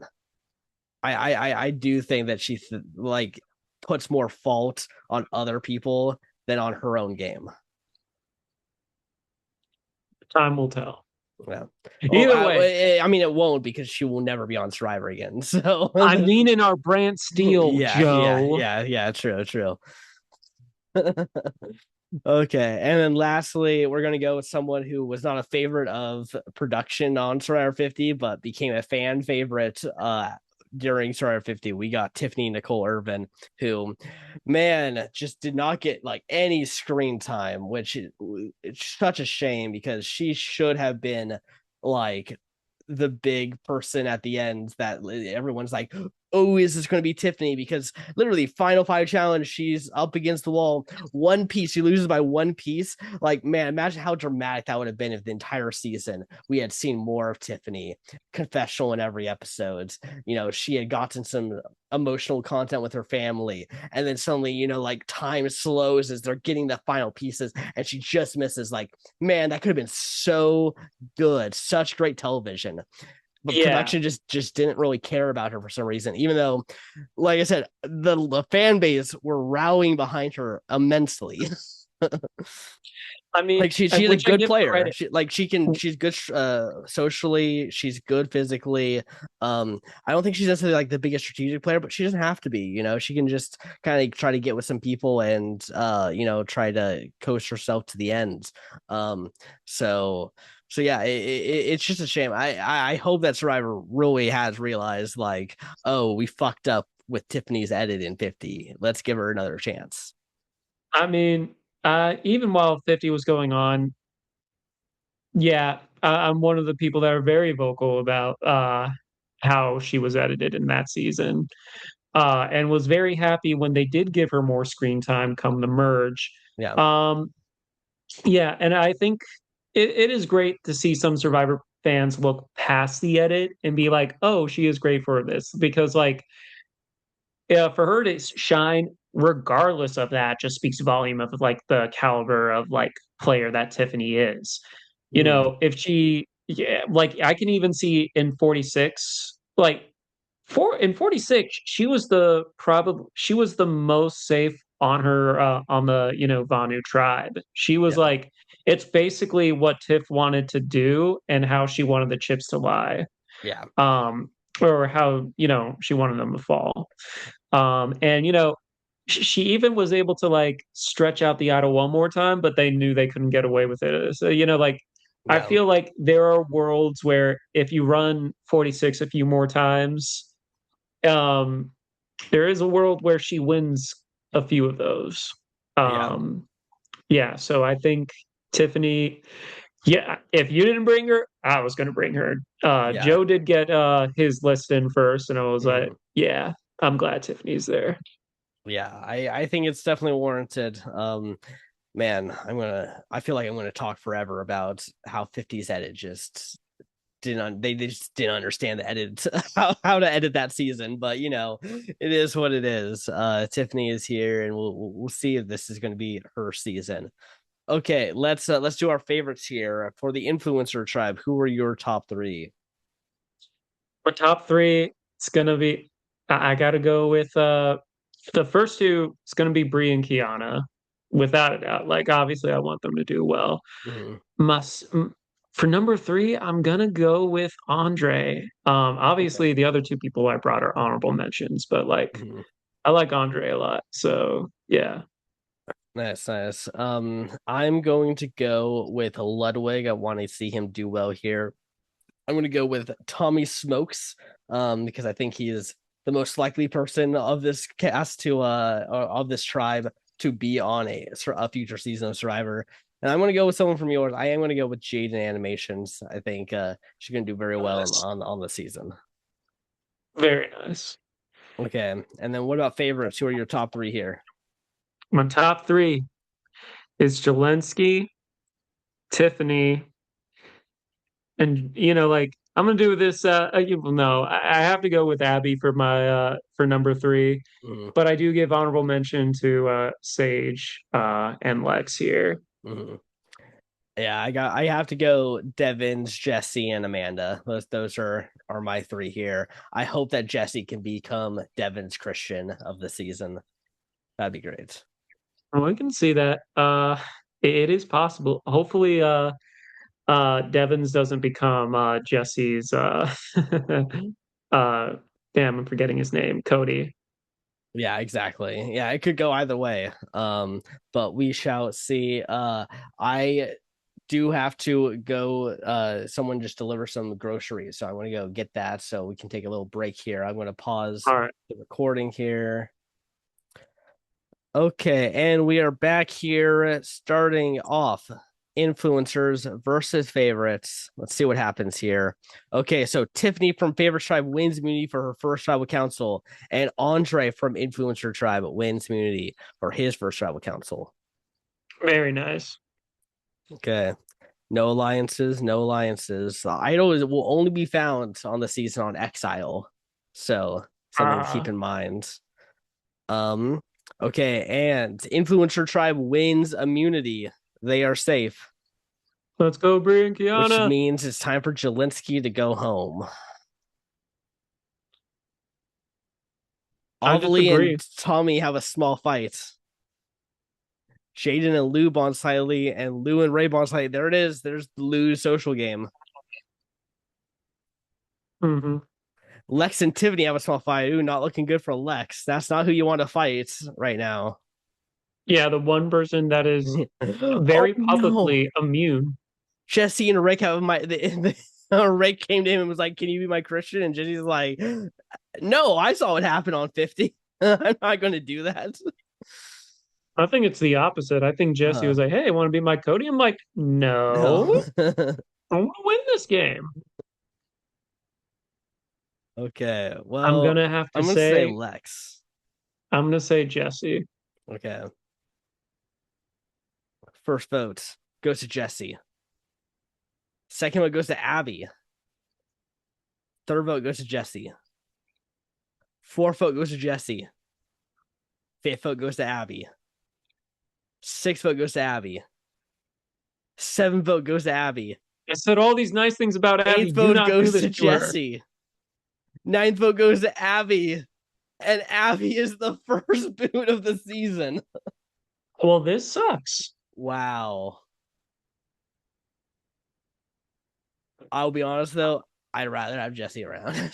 I do think that like puts more fault on other people than on her own game. Time will tell. Yeah. Oh, Either way, I mean, it won't because she will never be on Survivor again. So, I mean in our Brantsteele, Joe. yeah. True, true. Okay, and then lastly, we're gonna go with someone who was not a favorite of production on Survivor 50, but became a fan favorite during Survivor 50. We got Tiffany Nicole Irvin, who, man, just did not get like any screen time, which it's such a shame because she should have been like the big person at the end that everyone's like, oh, is this going to be Tiffany? Because literally, final five challenge, she's up against the wall, one piece, she loses by one piece. Like, man, imagine how dramatic that would have been if the entire season we had seen more of Tiffany, confessional in every episode. She had gotten some emotional content with her family, and then suddenly, like time slows as they're getting the final pieces, and she just misses. Like, man, that could have been so good, such great television, but Yeah. production just didn't really care about her for some reason, even though, like I said, the fan base were rallying behind her immensely. I mean, Like she's a which I good give player. credit. She's good socially, she's good physically. I don't think she's necessarily like the biggest strategic player, but she doesn't have to be. She can just kind of try to get with some people and try to coast herself to the end. Um, so yeah, it's just a shame. I hope that Survivor really has realized like, oh, we fucked up with Tiffany's edit in 50. Let's give her another chance. I mean, even while 50 was going on, yeah, I'm one of the people that are very vocal about how she was edited in that season, and was very happy when they did give her more screen time come the merge. Yeah. Um, yeah, and I think it is great to see some Survivor fans look past the edit and be like, "Oh, she is great for this," because like, yeah, for her to shine regardless of that just speaks volume of like the caliber of like player that Tiffany is. Mhm. If she, yeah, like I can even see in 46, like in 46, she was the most safe on her on the Vanu tribe. She was Yeah. like it's basically what Tiff wanted to do and how she wanted the chips to lie. Yeah. Um or how she wanted them to fall. And she even was able to like stretch out the idol one more time, but they knew they couldn't get away with it. So, like I Yeah. feel like there are worlds where if you run 46 a few more times, um, there is a world where she wins a few of those. Yeah. Um, yeah, so I think Tiffany, yeah, if you didn't bring her, I was gonna bring her. Yeah. Joe did get his list in first, and I was like, Mhm. yeah, I'm glad Tiffany's there. Yeah. I think it's definitely warranted. Man, I feel like I'm gonna talk forever about how 50's edit just they just didn't understand the edit how to edit that season, but it is what it is. Tiffany is here and we'll see if this is going to be her season. Okay, let's do our favorites here for the influencer tribe. Who are your top three? For top three, it's gonna be I gotta go with the first two. It's gonna be Bree and Kiana, without a doubt. Like obviously, I want them to do well. Mhm. Must For number three, I'm gonna go with Andre. Okay. Obviously, the other two people I brought are honorable mentions, but like Mhm. I like Andre a lot. So yeah. Nice, nice. I'm going to go with Ludwig. I want to see him do well here. I'm going to go with Tommy Smokes, because I think he is the most likely person of this cast to of this tribe to be on a future season of Survivor. And I'm going to go with someone from yours. I am going to go with Jaden Animations. I think she's going to do very well Nice. on the season. Very nice. Okay, and then what about favorites? Who are your top three here? My top three is Jelensky, Tiffany, and like I'm gonna do this. No, I have to go with Abby for my for number three, Mm-hmm. but I do give honorable mention to Sage and Lex here. Mm-hmm. Yeah, I have to go Devins, Jesse, and Amanda. Those are my three here. I hope that Jesse can become Devins Christian of the season. That'd be great. Oh, I can see that. It is possible. Hopefully, Devins doesn't become Jesse's uh damn, I'm forgetting his name, Cody. Yeah, exactly. Yeah, it could go either way. But we shall see. I do have to go someone just deliver some groceries, so I want to go get that so we can take a little break here. I'm going to pause All right. the recording here. Okay, and we are back here starting off influencers versus favorites. Let's see what happens here. Okay, so Tiffany from Favorite Tribe wins immunity for her first tribal council, and Andre from Influencer Tribe wins immunity for his first tribal council. Very nice. Okay, no alliances, no alliances. The idol will only be found on the season on Exile, so something to keep Uh, in mind. Um, okay, and Influencer Tribe wins immunity. They are safe, let's go, Brie and which Kiana. means it's time for Jelinski to go home. I Ovally and disagree. Tommy have a small fight. Jaden and Lou Bonsiley and Lou and Ray Bonsiley. There it is. There's Lou's social game. Hmm. Lex and Tiffany have a small fight. Ooh, not looking good for Lex. That's not who you want to fight right now. Yeah, the one person that is Oh very no. publicly immune. Jesse and Rick have Rick came to him and was like, "Can you be my Christian?" And Jesse's like, "No, I saw what happened on 50. I'm not going to do that." I think it's the opposite. I think Jesse Uh, was like, "Hey, want to be my Cody?" I'm like, no. "No, I want to win this game." Okay. I'm Well, gonna have to I'm going to say say, Lex. I'm gonna say Jesse. Okay. First vote goes to Jesse. Second vote goes to Abby. Third vote goes to Jesse. Fourth vote goes to Jesse. Fifth vote goes to Abby. Sixth vote goes to Abby. Seventh vote goes to Abby. I said all these nice things about Abby. Eighth Do vote not do goes this to to her. Jesse. Ninth vote goes to Abby. And Abby is the first boot of the season. Well, this sucks. Wow. I'll be honest though, I'd rather have Jesse around.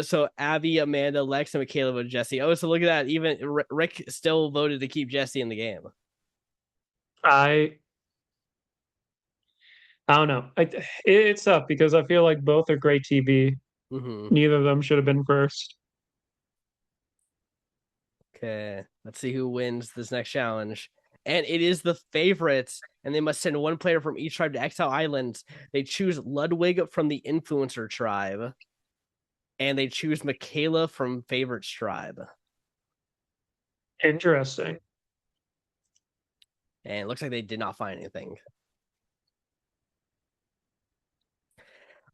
So Abby, Amanda, Lex, and Michaela voted Jesse. Oh, so look at that. Even Rick still voted to keep Jesse in the game. I I don't know. It's tough because I feel like both are great TV. Mm-hmm. Neither of them should have been first. Okay, let's see who wins this next challenge. And it is the favorites, and they must send one player from each tribe to Exile Islands. They choose Ludwig from the Influencer tribe, and they choose Michaela from Favorites tribe. Interesting. And it looks like they did not find anything.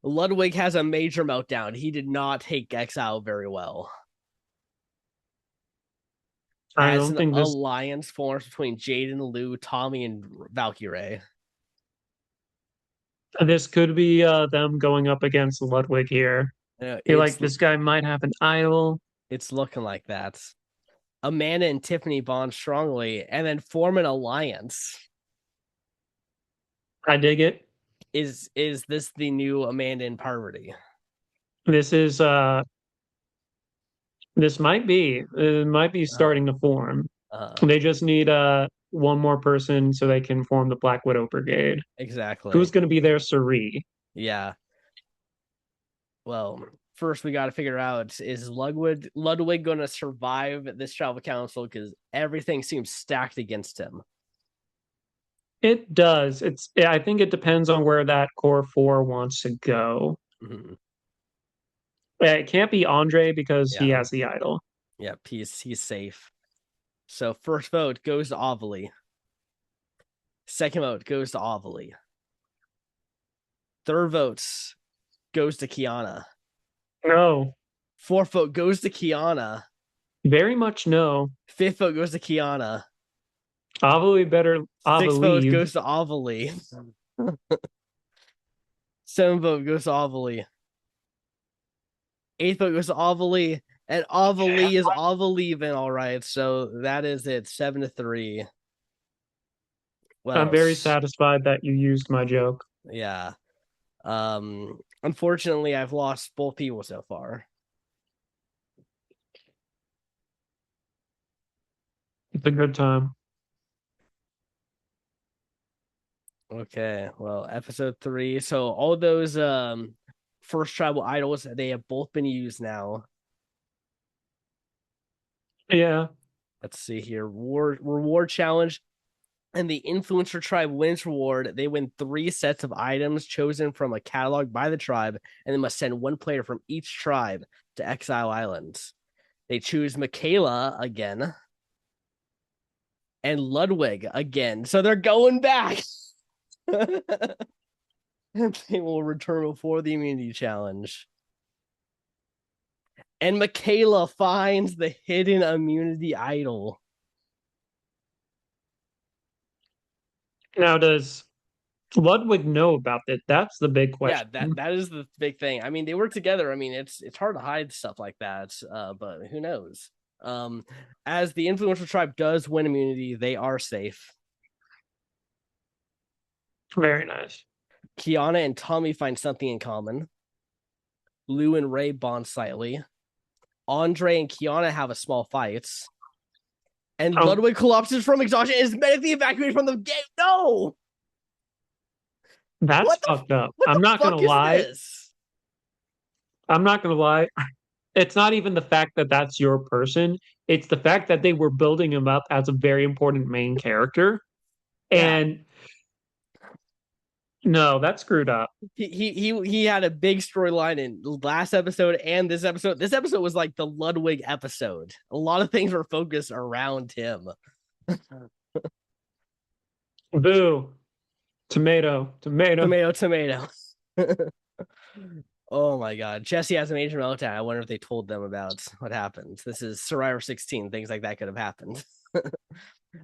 Ludwig has a major meltdown. He did not take Exile very well. I As don't an think alliance forms between Jaden, Lou, Tommy, and Valkyrie. this could be them going up against Ludwig here. Feel It's like this guy might have an idol. it's looking like that. Amanda and Tiffany bond strongly and then form an alliance. I dig it. Is this the new Amanda and Parvati? This is This might be. It might be Uh, starting to form. uh, They just need one more person so they can form the Black Widow Brigade. Who's exactly. going to be their Suri? Yeah. Well, first we got to figure out, is Ludwig going to survive this travel council? Because everything seems stacked against him. It does. I think it depends on where that core four wants to go. Mhm. It can't be Andre because he Yeah. has the idol. Yeah. He's safe. So first vote goes to Ovally. Second vote goes to Ovally. Third vote goes to Kiana. No, Fourth vote goes to Kiana. very much no. Fifth vote goes to Kiana. Avali better Sixth vote Avali. goes to Ovally. Seventh vote goes to Ovally. Eighth vote goes to Ovally. And Ovally is Ovaleven, all right. So that is it. 7-3. I'm Well, very satisfied that you used my joke. yeah. Unfortunately, I've lost both people so far. It's a good time. Okay, well, episode 3. So all those first tribal idols, they have both been used now. Yeah. Let's see here. Reward challenge. And the influencer tribe wins reward. They win 3 sets of items chosen from a catalog by the tribe, and they must send one player from each tribe to Exile Islands. They choose Michaela again and Ludwig again. So they're going back. They will return before the immunity challenge. And Michaela finds the hidden immunity idol. Now, does Ludwig know about it? That's the big Yeah, question. that is the big thing. I mean, they work together. I mean, it's hard to hide stuff like that, but who knows? Um, as the influential tribe does win immunity, they are safe. Very nice. Kiana and Tommy find something in common. Lou and Ray bond slightly. Andre and Kiana have a small fight. And Oh, Ludwig collapses from exhaustion and is medically evacuated from the game. No! that's What the fucked up. what I'm the not gonna fuck is lie. this? I'm not gonna lie. It's not even the fact that that's your person. It's the fact that they were building him up as a very important main character. Yeah, And no, that's screwed up. he had a big storyline in last episode and this episode. This episode was like the Ludwig episode. A lot of things were focused around him. Boo. Tomato. Tomato. Tomato, tomato. Oh my god. Jesse has a major meltdown. I wonder if they told them about what happened. This is Survivor 16. Things like that could have happened.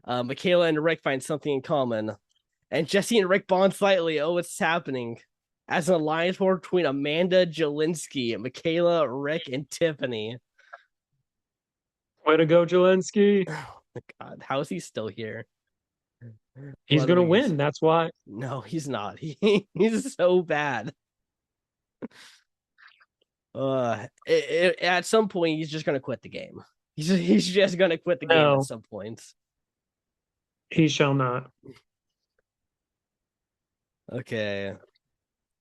Michaela and Rick find something in common. And Jesse and Rick bond slightly. Oh, what's happening? As an alliance war between Amanda Jelinski, Michaela, Rick, and Tiffany. Way to go, Jelensky. Oh my god, how is he still here? He's gonna Ludwig is win. That's why. no, he's not. He's so bad. At some point, he's just gonna quit the game. He's just gonna quit the game at No, some point. he shall not. Okay.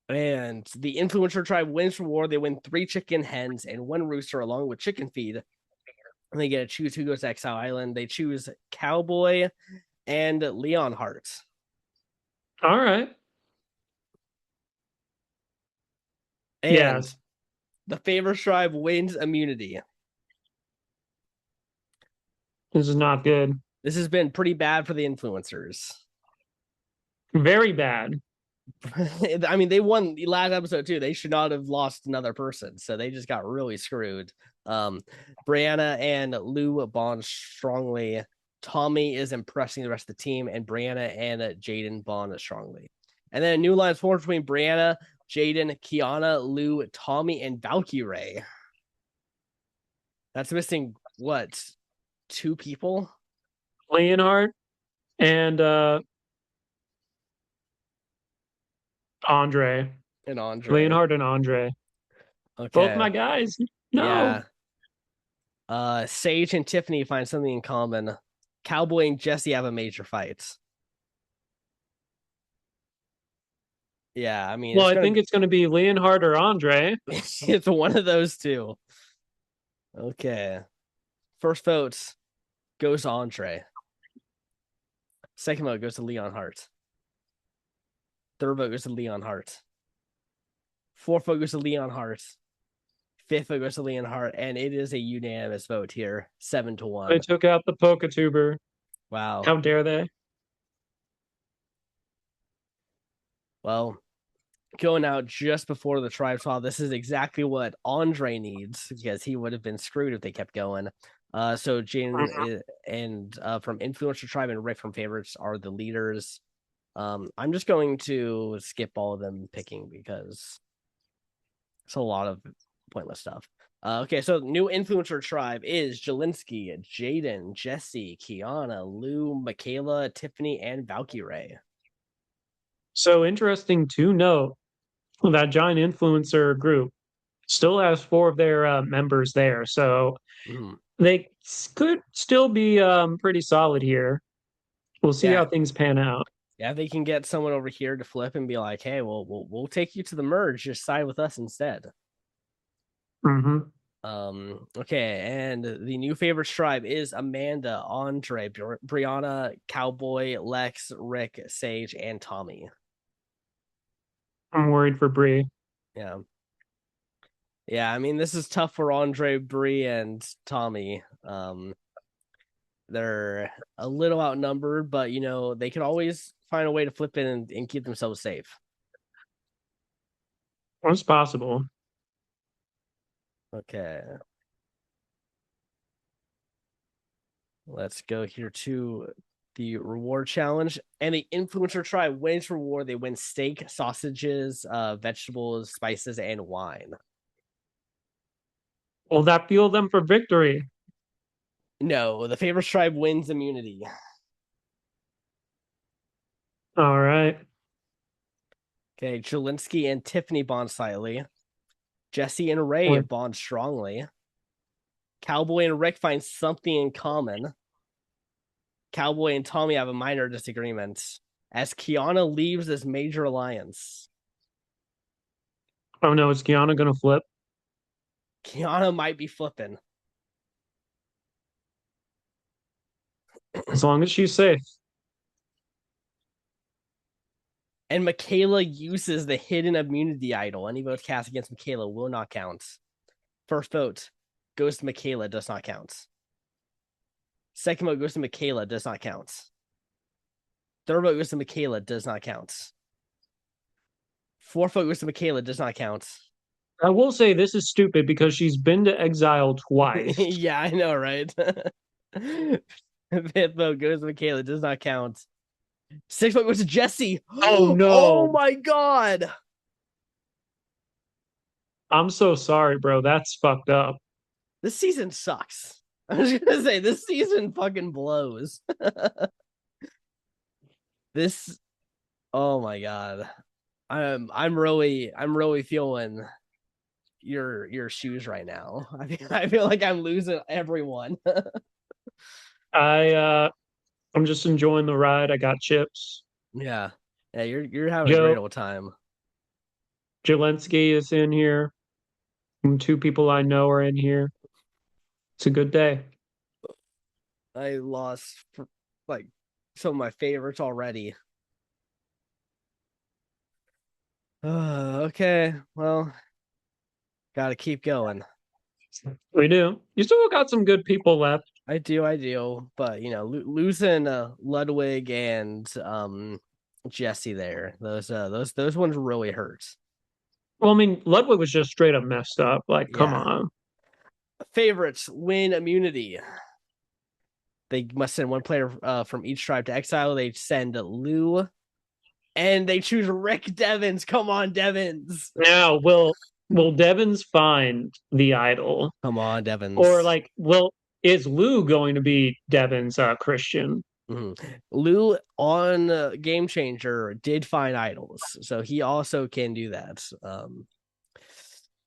And the influencer tribe wins for war. They win 3 chicken hens and 1 rooster along with chicken feed. And they get to choose who goes to Exile Island. They choose Cowboy and Leon Hart. All right. And Yes. the favor tribe wins immunity. This is not good. This has been pretty bad for the influencers. Very bad. I mean, they won the last episode too. They should not have lost another person, so they just got really screwed. Brianna and Lou bond strongly. Tommy is impressing the rest of the team, and Brianna and Jaden bond strongly. And then a new line formed between Brianna, Jaden, Kiana, Lou, Tommy, and Valkyrie. That's missing what? 2 people? Leonhardt and Andre. And Andre. Leonhardt and Andre. Both Okay. my guys. No. Yeah. Sage and Tiffany find something in common. Cowboy and Jesse have a major fight. Yeah, I mean Well, it's I gonna think be it's going to be Leonhard or Andre. it's one of those two. Okay. First vote goes to Andre. Second vote goes to Leon Hart. Third vote goes to Leon Hart. Fourth vote goes to Leon Hart. Fifth vote goes to Leon Hart, and it is a unanimous vote here, 7-1. They took out the Pokatuber. Wow. How dare they? Well, going out just before the tribe saw this is exactly what Andre needs because he would have been screwed if they kept going. So Jane and from Influencer Tribe and Rick from Favorites are the leaders. I'm just going to skip all of them picking because it's a lot of pointless stuff. Okay, so new influencer tribe is Jelinski, Jaden, Jesse, Kiana, Lou, Michaela, Tiffany, and Valkyrie. So interesting to note that giant influencer group still has four of their members there. So Mm. they could still be pretty solid here. We'll see Yeah, how things pan out. yeah, they can get someone over here to flip and be like, "Hey, well, we'll take you to the merge. Just side with us instead." Mm-hmm. Okay, and the new favorite tribe is Amanda, Andre, Brianna, Cowboy, Lex, Rick, Sage, and Tommy. I'm worried for Bree. Yeah. Yeah, I mean this is tough for Andre, Bree, and Tommy. They're a little outnumbered, but they can always find a way to flip in and keep themselves safe. What's possible? Okay. Let's go here to the reward challenge. And the influencer tribe wins reward. They win steak, sausages, vegetables, spices, and wine. Will that fuel them for victory? No, the favorite tribe wins immunity. All right. Okay, Jelinski and Tiffany bond slightly. Jesse and Ray bond strongly. Cowboy and Rick find something in common. Cowboy and Tommy have a minor disagreement as Kiana leaves this major alliance. Oh no, is Kiana gonna flip? Kiana might be flipping. As long as she's safe. And Michaela uses the hidden immunity idol. Any votes cast against Michaela will not count. First vote goes to Michaela, does not count. Second vote goes to Michaela, does not count. Third vote goes to Michaela, does not count. Fourth vote goes to Michaela, does not count. I will say this is stupid because she's been to exile twice. Yeah, I know, right? Fifth vote goes to Michaela, does not count. Sixth vote goes to Jesse. Oh Oh no. my god. I'm so sorry, bro. That's fucked up. This season sucks. I was gonna say this season fucking blows. This oh my god. I'm really feeling your shoes right now. I feel like I'm losing everyone. I I'm just enjoying the ride. I got chips. Yeah. Yeah, you're having a great Joe old time. Jelensky is in here. And two people I know are in here. It's a good day. I lost like some of my favorites already. Okay. Well, gotta keep going. We do. You still got some good people left. I do. But losing Ludwig and Jesse there, those ones really hurt. Well, I mean, Ludwig was just straight up messed up. Like, come Yeah. on. Favorites win immunity. They must send one player from each tribe to exile. They send Lou, and they choose Rick Devens. Come on, Devens. Now, will Devins find the idol? Come on, Or Devens. like, will is Lou going to be Devins Christian? Mm-hmm. Lou on Game Changer did find idols, so he also can do that.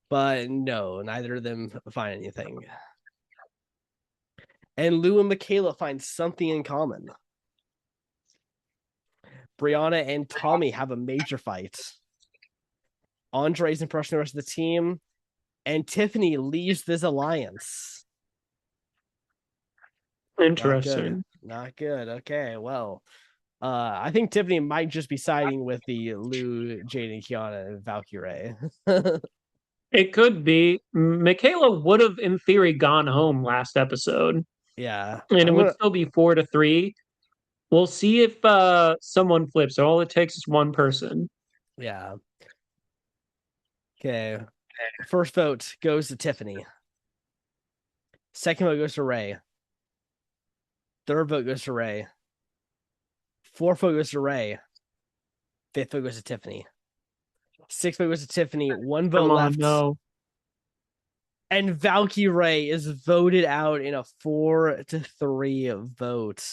But no, neither of them find anything. And Lou and Michaela find something in common. Brianna and Tommy have a major fight. Andre's impressing the rest of the team, and Tiffany leaves this alliance. Not good. Interesting. Not good. Okay, well, I think Tiffany might just be siding with the Lou, Jaden, Kiana, and Valkyrie. It could be. Michaela would have, in theory, gone home last episode, Yeah, and it I'm would gonna. still be 4-3. We'll see if someone flips. All it takes is one person. Yeah. Okay. First vote goes to Tiffany. Second vote goes to Ray. Third vote goes to Ray. Fourth vote goes to Ray. Fifth vote goes to Tiffany. Sixth vote goes to Tiffany. One vote Come on, left. no. And Valkyrie is voted out in a 4-3 vote.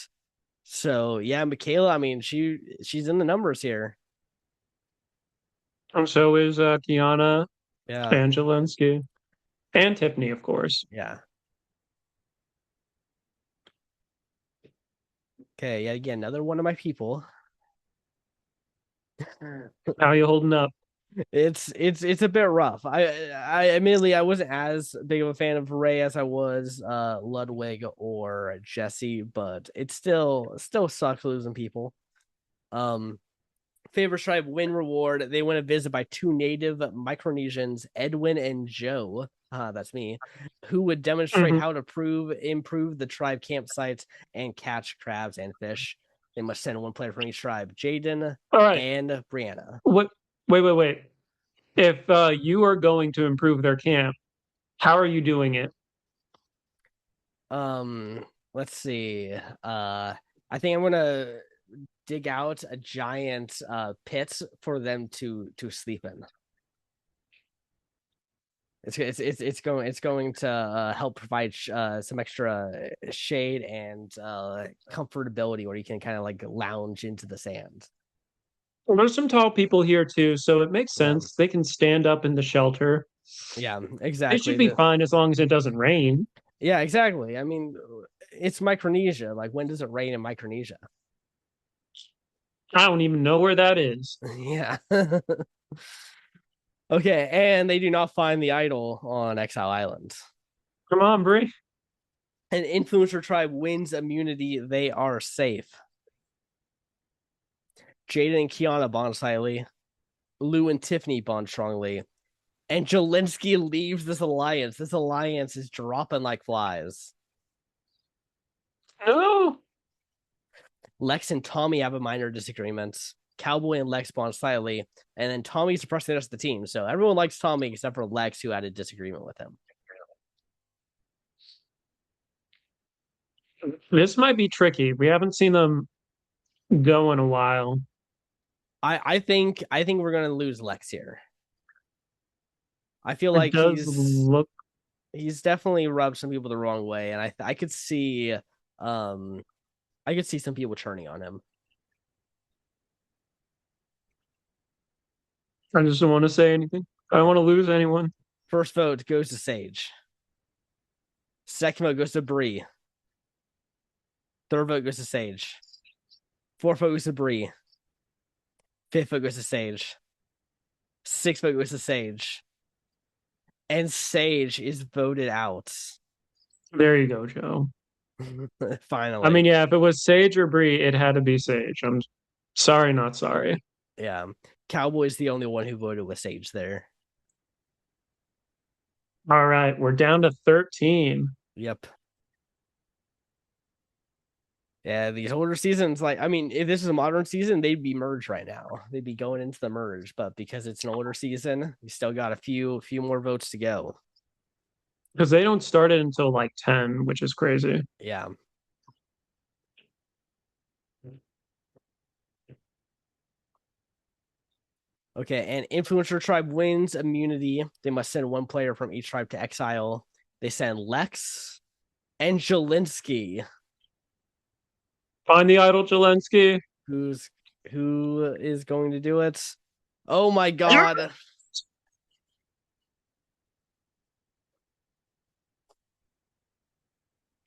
So yeah, Michaela, I mean, she's in the numbers here. And so is Kiana, Yeah. Angelinsky, and Tiffany, of course. Yeah. Okay, yeah, again, another one of my people. How are you holding up? It's a bit rough. I admittedly I wasn't as big of a fan of Ray as I was Ludwig or Jesse, but it still sucks losing people. Um Favorite tribe win reward. They win a visit by two native Micronesians, Edwin and Joe. That's me, who would demonstrate Mhm. how to improve the tribe campsites and catch crabs and fish. They must send one player from each tribe, Jaden All right. and Brianna. What? Wait. If you are going to improve their camp, how are you doing it? Um, let's see. I think I'm gonna dig out a giant pit for them to sleep in. It's going to help provide some extra shade and comfortability where you can kind of like lounge into the sand. Well, there's some tall people here too, so it makes Yeah, sense. They can stand up in the shelter. yeah, They should exactly. be fine as long as it doesn't rain. Yeah, exactly. I mean, it's Micronesia. Like, when does it rain in Micronesia? I don't even know where that is. Yeah. Okay, and they do not find the idol on Exile Island. Come on, Bree. An influencer tribe wins immunity. They are safe. Jaden and Kiana bond slightly. Lou and Tiffany bond strongly. And Jelinsky leaves this alliance. This alliance is dropping like flies. No. Lex and Tommy have a minor disagreement. Cowboy and Lex bond slightly. And then Tommy's suppressing the rest of the team. So everyone likes Tommy except for Lex, who had a disagreement with him. This might be tricky. We haven't seen them go in a while. I think we're gonna lose Lex here. I feel It like does look. he's definitely rubbed some people the wrong way, and I could see um I could see some people turning on him. I just don't want to say anything. I don't want to lose anyone. First vote goes to Sage. Second vote goes to Bree. Third vote goes to Sage. Fourth vote goes to Bree. Fifth vote goes to Sage. Sixth vote goes to Sage. And Sage is voted out. There you go, Joe. I Finally. mean, yeah, if it was Sage or Bree, it had to be Sage. I'm sorry, not sorry. Yeah. Cowboy's the only one who voted with Sage there. All right, we're down to 13. Yep. Yeah, these older seasons, like, I mean, if this is a modern season, they'd be merged right now. They'd be going into the merge, but because it's an older season, we still got a few more votes to go. Because they don't start it until like 10, which is crazy. Yeah. Okay, and influencer tribe wins immunity. They must send one player from each tribe to exile. They send Lex and Jelinsky, Find the idol, Jelensky. who is going to do it. Oh my god.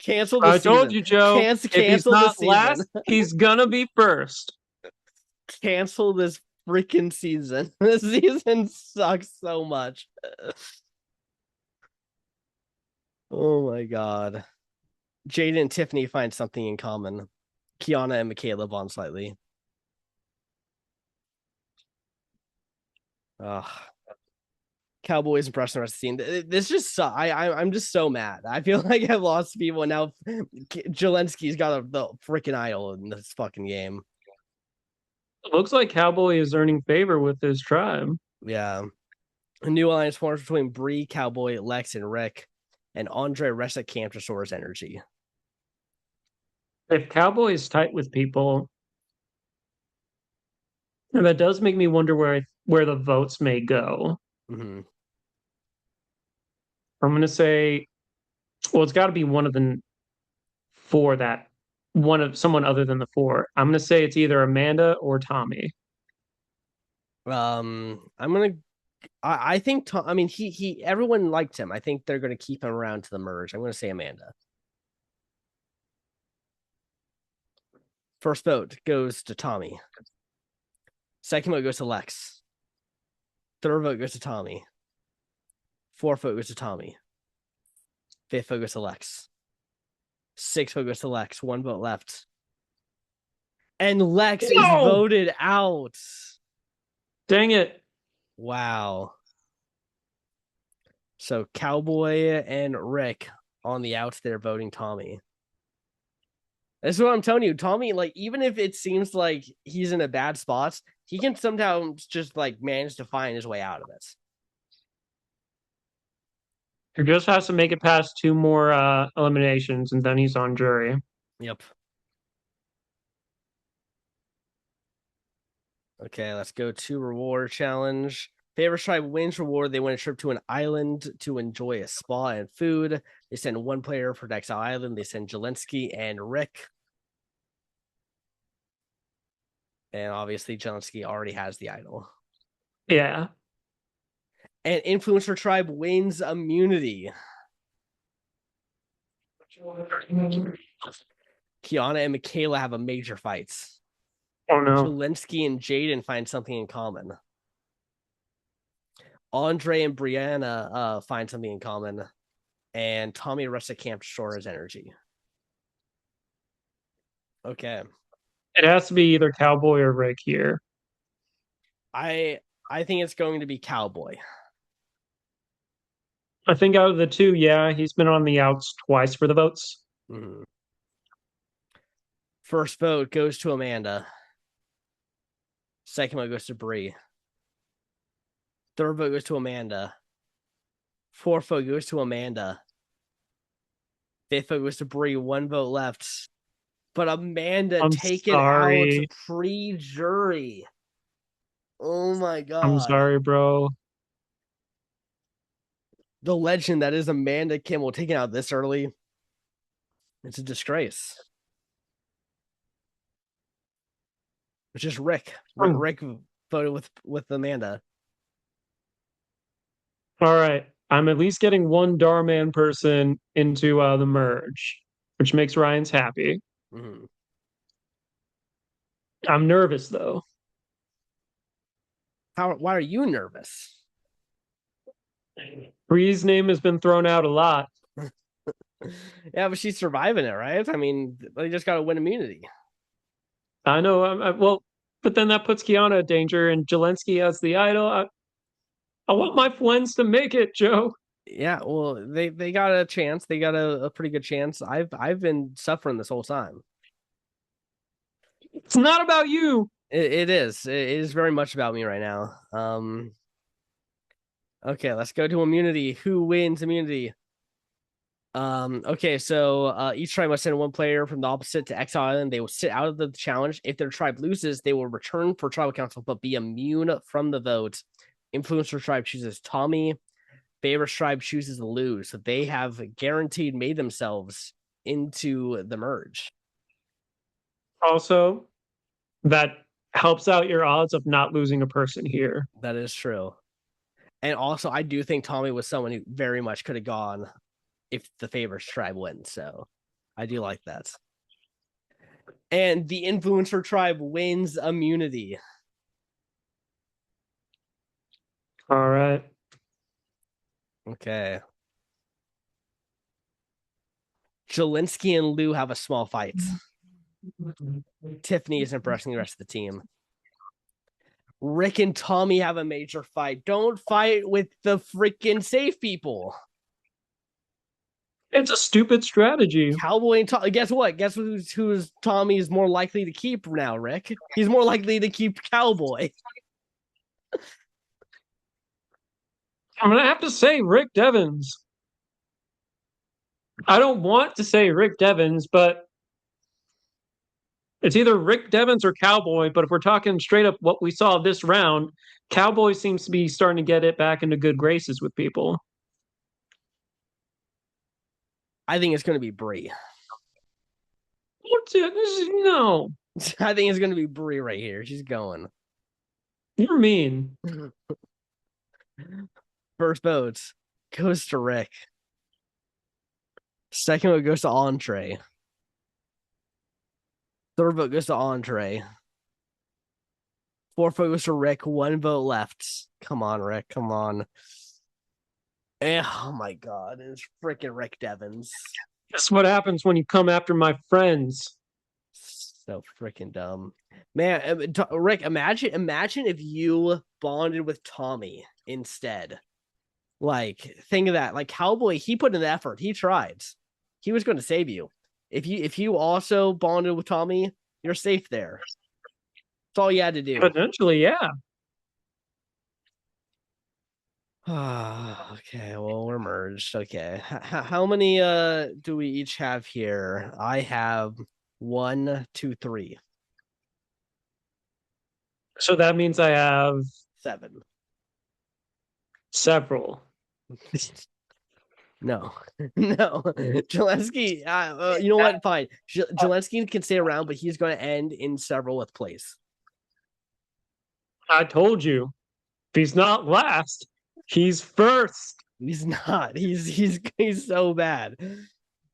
Cancel the I told season. you, Joe. If he's Cancel the not season. last, he's gonna be first. Cancel this freaking season. This season sucks so much. Oh my god. Jaden and Tiffany find something in common. Kiana and Michaela bond slightly. Ugh. Cowboys impression the rest of the scene. This just I'm just so mad. I feel like I've lost people, and now Jelensky's got the freaking idol in this fucking game. It looks like Cowboy is earning favor with his tribe. Yeah. A new alliance forms between Bree, Cowboy, Lex, and Rick, and Andre rests at camp to restore his energy. If Cowboy is tight with people, that does make me wonder where the votes may go. Mm-hmm. I'm gonna say, well, it's got to be one of the four that one of someone other than the four. I'm gonna say it's either Amanda or Tommy. I'm gonna. I think Tom. I mean, everyone liked him. I think they're gonna keep him around to the merge. I'm gonna say Amanda. First vote goes to Tommy. Second vote goes to Lex. Third vote goes to Tommy. Fourth vote goes to Tommy. Fifth vote goes to Lex. Sixth vote goes to Lex. One vote left. And Lex is No! voted out. Dang it. Wow. So Cowboy and Rick on the outs there voting Tommy. This is what I'm telling you. Tommy, like, even if it seems like he's in a bad spot, he can sometimes just like manage to find his way out of it. He just has to make it past two more eliminations, and then he's on jury. Yep. Okay, let's go to reward challenge. Favorite tribe wins reward. They win a trip to an island to enjoy a spa and food. They send one player for Exile Island. They send Jelensky and Rick. And obviously, Jelensky already has the idol. Yeah. And Influencer Tribe wins immunity. Kiana and Michaela have a major fight. Oh no. Zelensky and Jaden find something in common. Andre and Brianna find something in common. And Tommy arrests at camp to store his energy. Okay. It has to be either Cowboy or Rick here. I think it's going to be Cowboy. I think out of the two, yeah, he's been on the outs twice for the votes. Mm-hmm. First vote goes to Amanda. Second vote goes to Bree. Third vote goes to Amanda. Fourth vote goes to Amanda. Fifth vote goes to Bree. One vote left. But Amanda I'm taken sorry. out pre-jury. Oh my I'm god. sorry, bro. The legend that is Amanda Kimmel taken out this early. It's a disgrace. It's just Rick. Rick voted with Amanda. All right. I'm at least getting one Darman person into the merge, which makes Ryan's happy. Mm-hmm. I'm nervous though. Why are you nervous? Bree's name has been thrown out a lot. Yeah, but she's surviving it, right? I mean, they just got to win immunity. I know. Well, but then that puts Kiana in danger, and Jelensky has the idol. I want my friends to make it, Joe. Yeah, well, they got a chance. They got a pretty good chance. I've been suffering this whole time. It's not about you. It is. It is very much about me right now. Okay, let's go to immunity. Who wins immunity? Okay, so each tribe must send one player from the opposite to Exile Island. They will sit out of the challenge. If their tribe loses, they will return for tribal council, but be immune from the vote. Influencer tribe chooses Tommy. Favorite tribe chooses lose. So they have guaranteed made themselves into the merge. Also, that helps out your odds of not losing a person here. That is true. And also, I do think Tommy was someone who very much could have gone if the favorites tribe wins. So I do like that. And the influencer tribe wins immunity. All right. Okay. Jelinski and Lou have a small fight. Tiffany is impressing the rest of the team. Rick and Tommy have a major fight. Don't fight with the freaking safe people. It's a stupid strategy. Cowboy and Tommy. Guess what? Guess who's Tommy is more likely to keep now, Rick? He's more likely to keep Cowboy. I'm gonna have to say Rick Devens. I don't want to say Rick Devens, but it's either Rick Devens or Cowboy. But if we're talking straight up what we saw this round, Cowboy seems to be starting to get it back into good graces with people. I think it's going to be Brie. What's it? No, I think it's going to be Brie right here. She's going. you're mean. First vote goes to Rick. Second vote goes to Andre. Third vote goes to Andre. Fourth vote goes to Rick. One vote left. Come on, Rick. Come on. Oh my God. It's freaking Rick Devens. That's what happens when you come after my friends. So freaking dumb. Man, Rick, imagine if you bonded with Tommy instead. Like, think of that. Like Cowboy, he put in the effort. He tried. He was going to save you. If you also bonded with Tommy, you're safe there. That's all you had to do. Potentially, yeah. Okay, well, we're merged. Okay. How many do we each have here? I have 1, 2, 3, So that means I have 7. several. No, no. Jelensky, you know what? Fine. Jelensky can stay around, but he's going to end in several with place. I told you, if he's not last, he's first. He's not. He's so bad.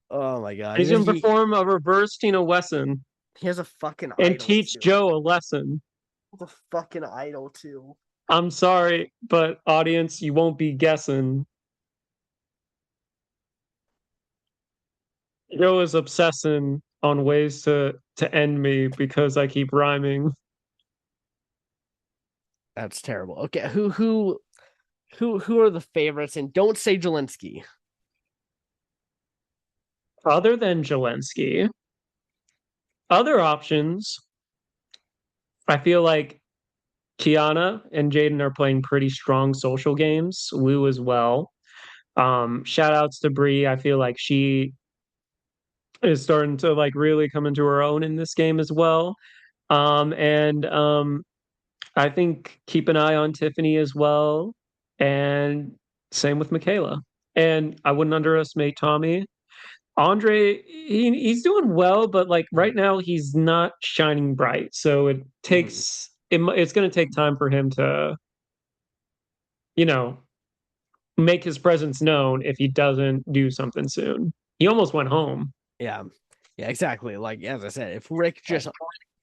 Oh my God. He's going to perform a reverse Tina Wesson He has a fucking and idol teach too. Joe a lesson. The fucking idol too. I'm sorry, but audience, you won't be guessing. Joe is obsessing on ways to end me because I keep rhyming. That's terrible. Okay, who are the favorites? And don't say Jelensky. Other than Jelensky, other options, I feel like Kiana and Jaden are playing pretty strong social games. Lou as well. Shout outs to Bree. I feel like she is starting to like really come into her own in this game as well. And I think keep an eye on Tiffany as well. And same with Michaela. And I wouldn't underestimate Tommy. Andre, he's doing well, but like right now he's not shining bright. So it takes it's going to take time for him to, you know, make his presence known if he doesn't do something soon. He almost went home. Yeah. Yeah, exactly. Like as I said, if Rick just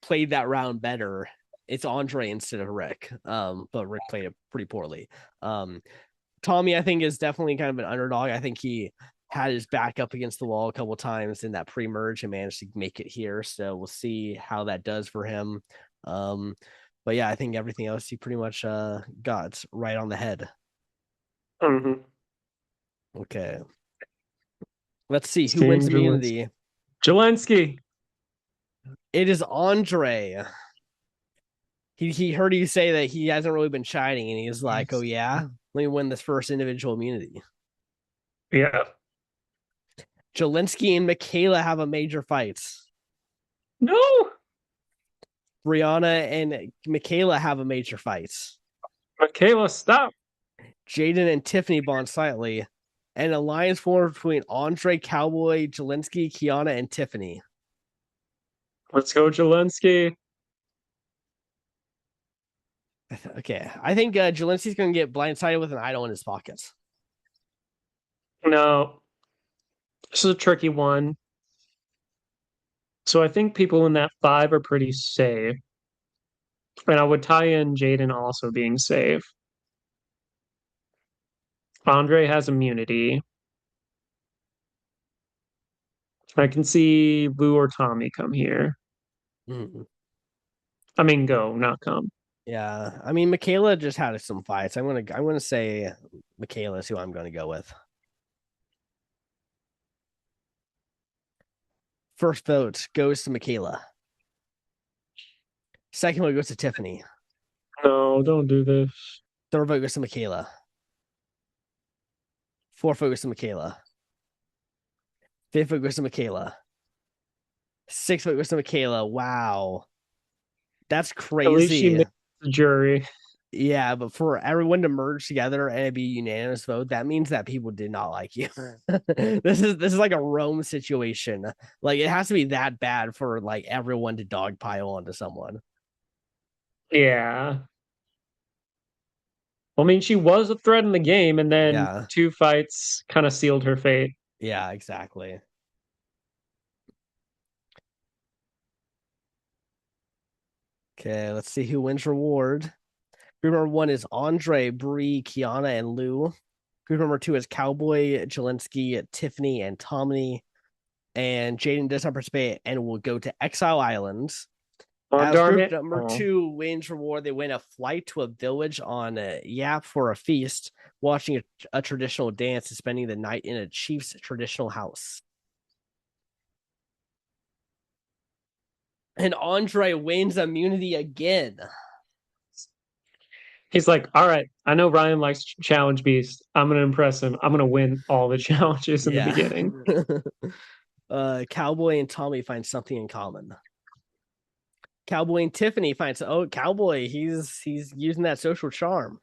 played that round better, it's Andre instead of Rick. But Rick played it pretty poorly. Tommy, I think, is definitely kind of an underdog. I think he had his back up against the wall a couple of times in that pre-merge and managed to make it here. So we'll see how that does for him. But yeah, I think everything else he pretty much got right on the head. Mm-hmm. Okay. Let's see who wins immunity. Jelensky. It is Andre. He heard you say that he hasn't really been shining, and he's like, "Oh yeah, let me win this first individual immunity." Yeah. Jelensky and Michaela have a major fight. No. Brianna and Michaela have a major fight. Michaela, stop. Jaden and Tiffany bond slightly. An alliance formed between Andre, Cowboy, Jelensky, Kiana, and Tiffany. Let's go, Jelensky. Okay, I think Jelensky's going to get blindsided with an idol in his pockets. No. This is a tricky one. So I think people in that five are pretty safe. And I would tie in Jaden also being safe. Andre has immunity. I can see Lou or Tommy come here. Mhm. I mean, go, not come. Yeah, I mean, Michaela just had some fights. I'm gonna say Michaela is who I'm gonna go with. First vote goes to Michaela. Second vote goes to Tiffany. No, don't do this. Third vote goes to Michaela. Fourth vote goes to Michaela. Fifth vote goes to Michaela. Sixth vote goes to Michaela. Wow, that's At least she crazy. made the jury. Yeah, but for everyone to merge together and it be a unanimous vote, that means that people did not like you. This is like a Rome situation. Like it has to be that bad for like everyone to dogpile onto someone. Yeah. Well, I mean, she was a threat in the game, and then Yeah, two fights kind of sealed her fate. yeah, exactly. Okay, let's see who wins reward. Group number one is Andre, Bree, Kiana, and Lou. Group number two is Cowboy, Jelinski, Tiffany, and Tommy. And Jaden does not participate and will go to Exile Islands. Oh, As darn group it. number Oh. two wins reward, they win a flight to a village on Yap for a feast, watching a traditional dance, and spending the night in a chief's traditional house. And Andre wins immunity again. He's like, all right, I know Ryan likes Challenge Beast. I'm going to impress him. I'm going to win all the challenges in the Yeah. beginning. Cowboy and Tommy find something in common. Cowboy and Tiffany finds Cowboy, he's using that social charm.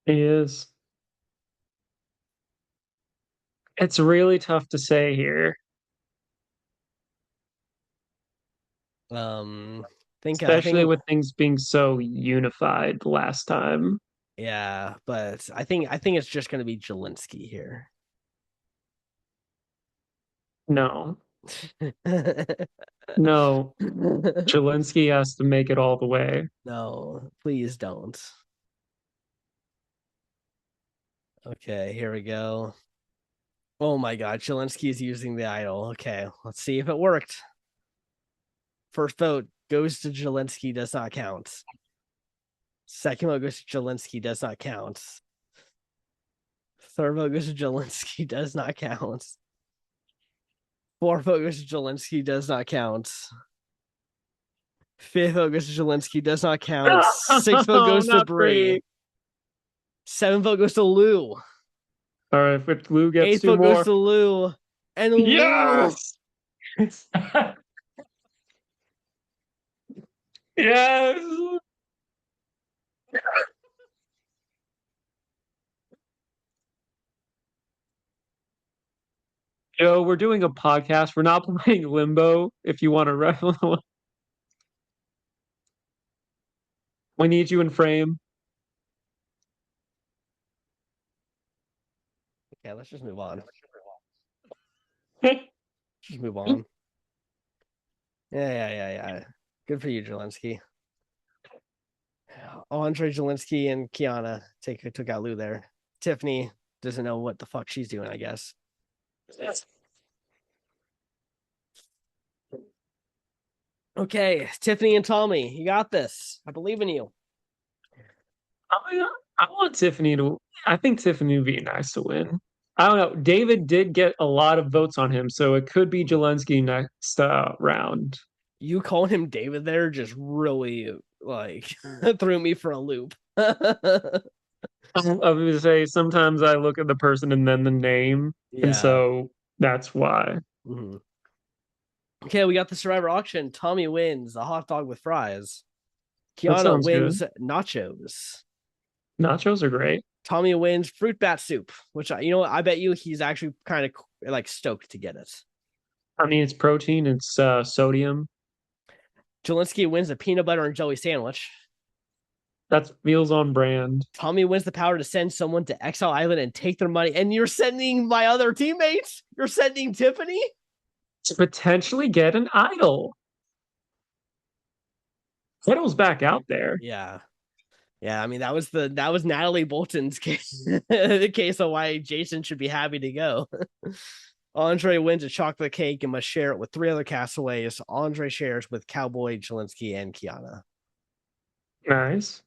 He is. It's really tough to say here, I especially think with things being so unified last time. yeah, but I think it's just gonna be Jelinski here. No, no. Jelinski has to make it all the way. No, please don't. Okay, here we go. Oh my god, Jelinski is using the idol. Okay, let's see if it worked. First vote goes to Jelinski, does not count. Second vote goes to Jelinski, does not count. Third vote goes to Jelinski, does not count. Fourth vote goes to Jelinski, does not count. Fifth vote goes to Jelinski, does not count. Sixth vote No, goes to not Bree. free. Seventh vote goes to Lou. All right, if Lou gets Eighth two vote goes more. to Lou. And Lou. Yes! Yes! Joe, we're doing a podcast. We're not playing Limbo. If you want to reference, we need you in frame. Okay, let's just move on. Just move on. Yeah. Good for you, Jelinski. Andre Jelinski and Kiana took out Lou there. Tiffany doesn't know what the fuck she's doing, I guess. Okay, Tiffany and Tommy, you got this. I believe in you. I want Tiffany to. I think Tiffany would be nice to win. I don't know. David did get a lot of votes on him, so it could be Jelensky next round. You calling him David there just really like threw me for a loop. I was gonna say sometimes I look at the person and then the name, and Yeah. so that's why. Mhm. Okay, we got the Survivor auction. Tommy wins a hot dog with fries. That Kiana sounds good. wins nachos. Nachos are great. Tommy wins fruit bat soup, which I bet you he's actually kind of like stoked to get it. I mean, it's protein, it's sodium. Jelinski wins a peanut butter and jelly sandwich. That's meals on brand. Tommy wins the power to send someone to Exile Island and take their money. And you're sending my other teammates? You're sending Tiffany? to potentially get an idol. Idol's back out there. Yeah. Yeah, I mean that was Natalie Bolton's case, the case of why Jason should be happy to go. Andre wins a chocolate cake and must share it with three other castaways. Andre shares with Cowboy, Jelinski, and Kiana. Nice.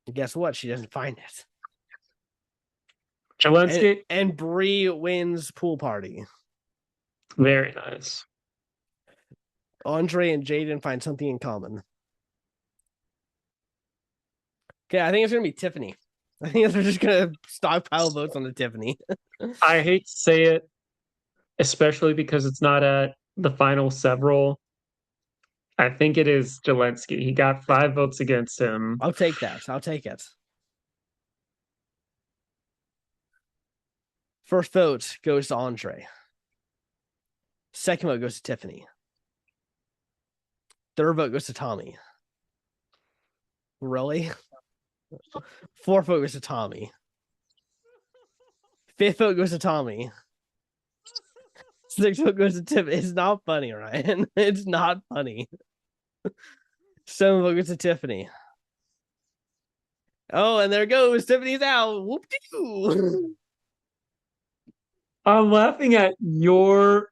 And guess what? She doesn't find it. And Zelensky, and Bree wins pool party. very nice. Andre and Jaden find something in common. Okay, I think it's gonna be Tiffany. I think they're just gonna stockpile votes on the Tiffany. I hate to say it, especially because it's not at the final several. I think it is Zelensky. He got 5 votes against him. I'll take that. I'll take it. First vote goes to Andre. Second vote goes to Tiffany. Third vote goes to Tommy. Really? Fourth vote goes to Tommy. Fifth vote goes to Tommy. Sixth vote goes to Tiffany. It's not funny, Ryan. It's not funny. Seventh vote goes to Tiffany. Oh, and there goes. Tiffany's out. Whoop doo. I'm laughing at your.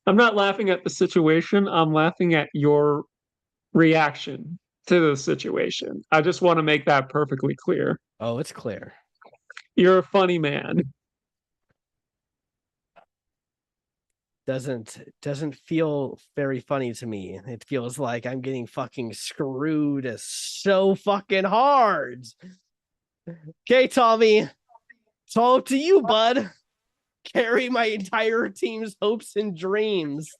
I'm not laughing at the situation. I'm laughing at your reaction to the situation. I just want to make that perfectly clear. Oh, it's clear. You're a funny man. Doesn't feel very funny to me. It feels like I'm getting fucking screwed so fucking hard. Okay, Tommy. It's all up to you, bud. Carry my entire team's hopes and dreams.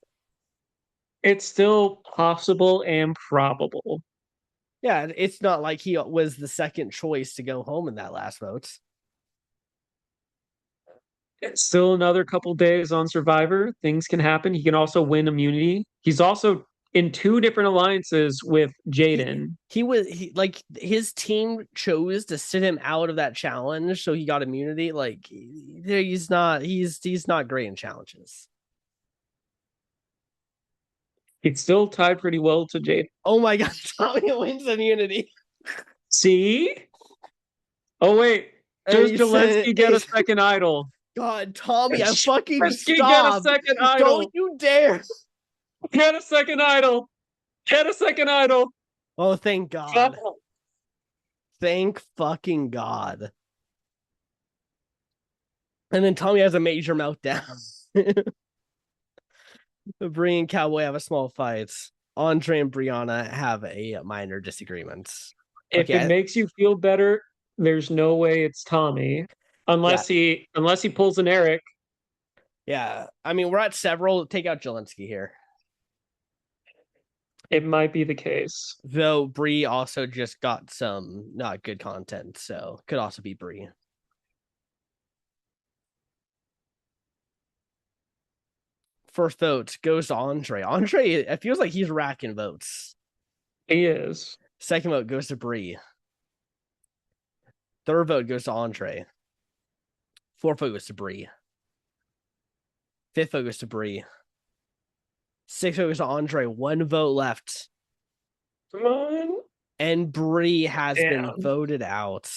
It's still possible and probable. Yeah, it's not like he was the second choice to go home in that last vote. It's still another couple days on Survivor. Things can happen. He can also win immunity. He's also in 2 different alliances with He Jaden. like his team chose to sit him out of that challenge, so he got immunity. Like he's not great in challenges. He's still tied pretty well to Jaden. Oh my god, Tommy wins immunity. See? Oh wait, does Zelensky get a second idol? God, Tommy, I fucking Zelensky get a stopped. second idol. Don't you dare. Get a second idol. Get a second idol. Oh, thank God. Thank fucking God. And then Tommy has a major meltdown. Bree and Cowboy have a small fight. Andre and Brianna have a minor disagreement. If it makes you feel better, there's no way it's Tommy. Unless he pulls an Eric. Yeah. I mean, we're at several. Take out Jelinski here. It might be the case. Though Bree also just got some not good content, so could also be Bree. First vote goes to Andre. Andre, it feels like he's racking votes. He is. Second vote goes to Bree. Third vote goes to Andre. Fourth vote goes to Bree. Fifth vote goes to Bree. Sixth vote goes to Andre. 1 vote left. Come on. And Bree has been voted out.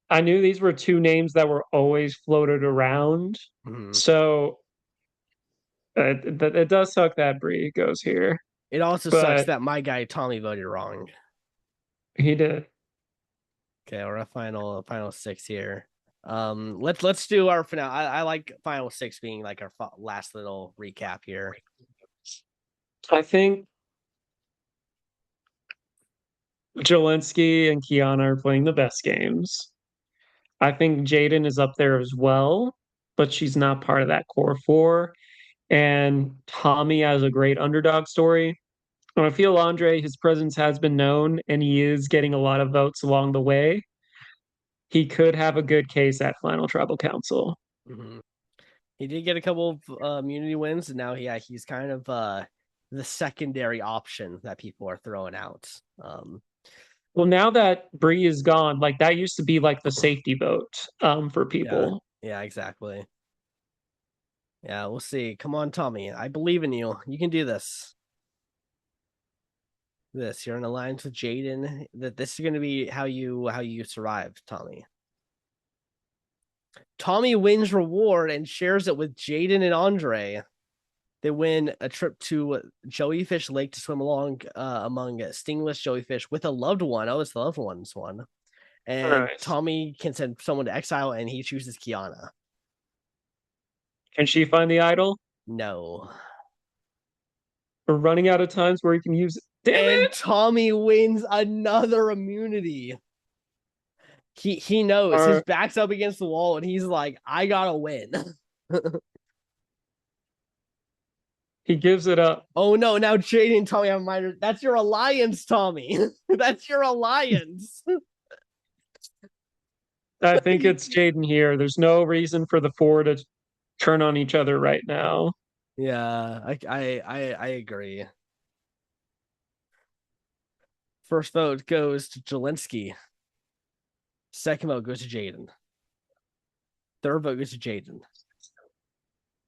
I knew these were 2 names that were always floated around. Mm-hmm. So it does suck that Bree goes here. It also sucks that my guy Tommy voted wrong. He did. Okay, we're at final 6 here. Let's do our finale. I like final 6 being like our last little recap here. I think Jelinski and Kiana are playing the best games. I think Jaden is up there as well, but she's not part of that core 4. And Tommy has a great underdog story. And I feel Andre, his presence has been known, and he is getting a lot of votes along the way. He could have a good case at Final Tribal Council. Mm-hmm. He did get a couple of immunity wins, and now he's kind of the secondary option that people are throwing out. Well, now that Bree is gone, like that used to be like the safety vote for people. Yeah, exactly. Yeah, we'll see. Come on, Tommy. I believe in you. You can do this. You're in alliance with Jaden. That this is going to be how you survive, Tommy. Tommy wins reward and shares it with Jaden and Andre. They win a trip to Jellyfish Lake to swim along among stingless jellyfish with a loved one. Oh, it's the loved one's one. And Nice. Tommy can send someone to exile, and he chooses Kiana. Can she find the idol? No. We're running out of times where you can use it. Damn And it! Tommy wins another immunity. He knows his Or back's up against the wall, and he's like, I gotta win. he gives it up. Oh no, now Jaden and Tommy have a minor. That's your alliance, Tommy. That's your alliance. I think it's Jaden here. There's no reason for the four to turn on each other right now. Yeah, I agree. First vote goes to Jelinski. Second vote goes to Jaden. Third vote goes to Jaden.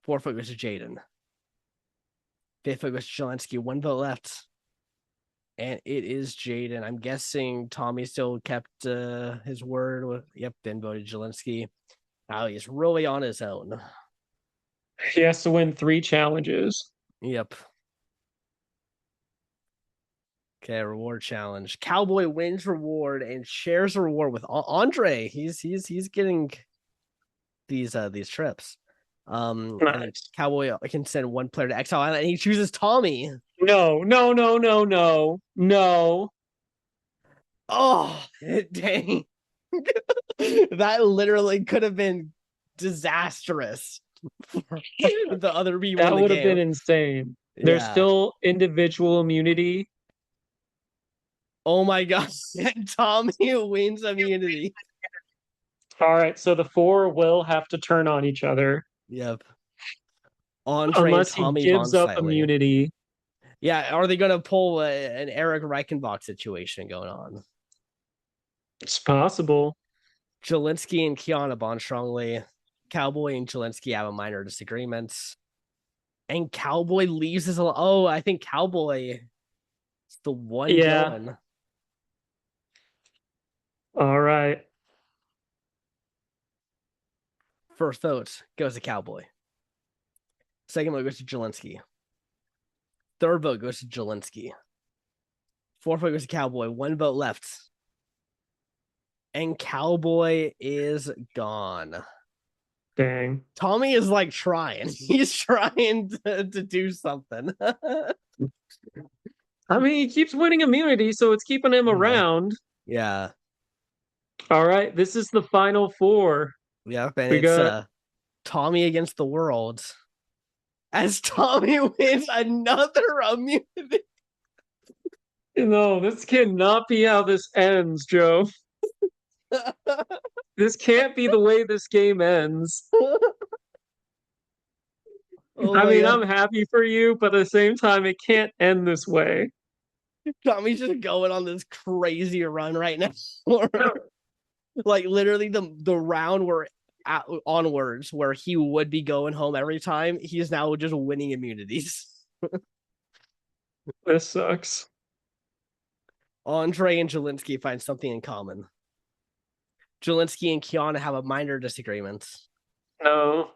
Fourth vote goes to Jaden. Fifth vote goes to Jelinski. One vote left. And it is Jaden. I'm guessing Tommy still kept his word. Yep, then voted Jelinski. Now he's really on his own. He has to win 3 challenges. Yep. Okay, reward challenge. Cowboy wins reward and shares a reward with Andre. He's getting these trips. And then Nice. Cowboy can send one player to Exile Island, and he chooses Tommy. No, no, no, no, no, no. Oh, dang! That literally could have been disastrous for the other people in That the would have been game. insane. There's Yeah. still individual immunity. Oh my gosh! Tommy wins immunity. All right, so the four will have to turn on each other Yep. Andre and unless he Tommy gives bond up slightly. immunity. Yeah, are they going to pull an Eric Reichenbach situation going on? It's possible. Jelinski and Kiana bond strongly. Cowboy and Jelinski have a minor disagreement. And Cowboy leaves his. Oh, I think Cowboy is the one Yeah. going. All right. First vote goes to Cowboy. Second vote goes to Jelinski. Third vote goes to Jelinski. Fourth vote goes to Cowboy. One vote left. And Cowboy is gone. Dang. Tommy is like trying. He's trying to do something. I mean, he keeps winning immunity, so it's keeping him Yeah. around. Yeah. All right, this is the final four. Yeah. And We it's got Tommy against the world. As Tommy wins another immunity. no, this cannot be how this ends, Joe. This can't be the way this game ends. Oh I my mean, god. I'm happy for you, but at the same time, it can't end this way. Tommy's just going on this crazy run right now. Like literally the round where onwards where he would be going home every time, he's now just winning immunities. This sucks. Andre and Jelinski find something in common. Jelinski and Kiana have a minor disagreement. No.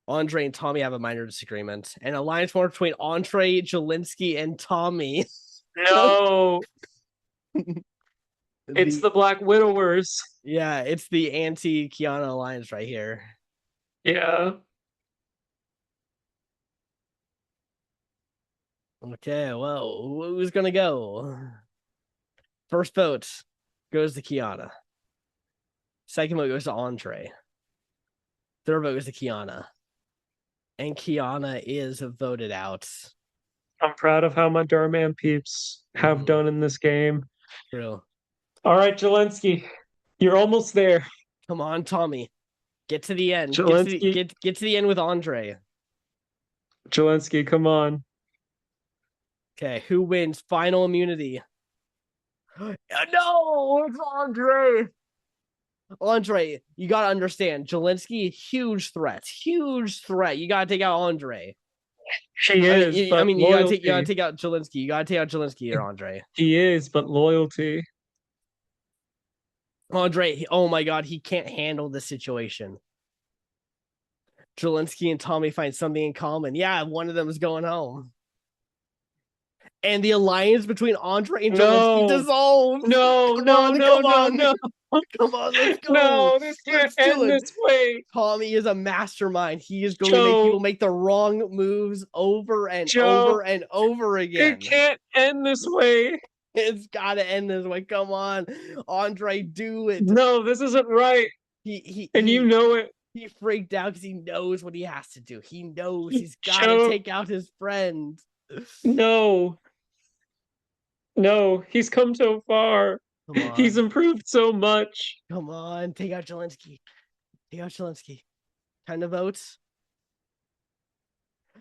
Andre and Tommy have a minor disagreement. An alliance formed between Andre, Jelinski, and Tommy. No. It's the the Black Widowers. Yeah, it's the anti Kiana alliance right here. Yeah. Okay, well, who's gonna go? First vote goes to Kiana. Second vote goes to Andre. Third vote goes to Kiana. And Kiana is voted out. I'm proud of how my Darman peeps have done in this game. True. All right, Jelensky, you're almost there. Come on, Tommy. Get to the end. Jelensky, Get to the end with Andre. Jelensky, come on. Okay, who wins final immunity? No, it's Andre. Andre, you gotta understand, Jelensky, huge threat, huge threat. You gotta take out Andre. She I mean, is, I but mean, you gotta loyalty. take out Jelensky. You gotta take out Jelensky here, Andre. He is, but loyalty. Andre, oh my God, he can't handle the situation. Jelensky and Tommy find something in common. Yeah, one of them is going home. And the alliance between Andre and Jelensky No, dissolves. no, Come no, on, no, come no, on, no, come on, let's go. no. This can't Let's do end it. this way. Tommy is a mastermind. He will Joe, make the wrong moves over and Joe, over and over it again. can't end this way. It's gotta end this way. Come on, Andre, do it. No, this isn't right. He he And you he know it. he freaked out because he knows what he has to do. He knows he's gotta Joe, take out his friend. no, no, he's come so far. Come He's on. improved so much. Come on. Take out Zelensky. Take out Zelensky. Time to vote.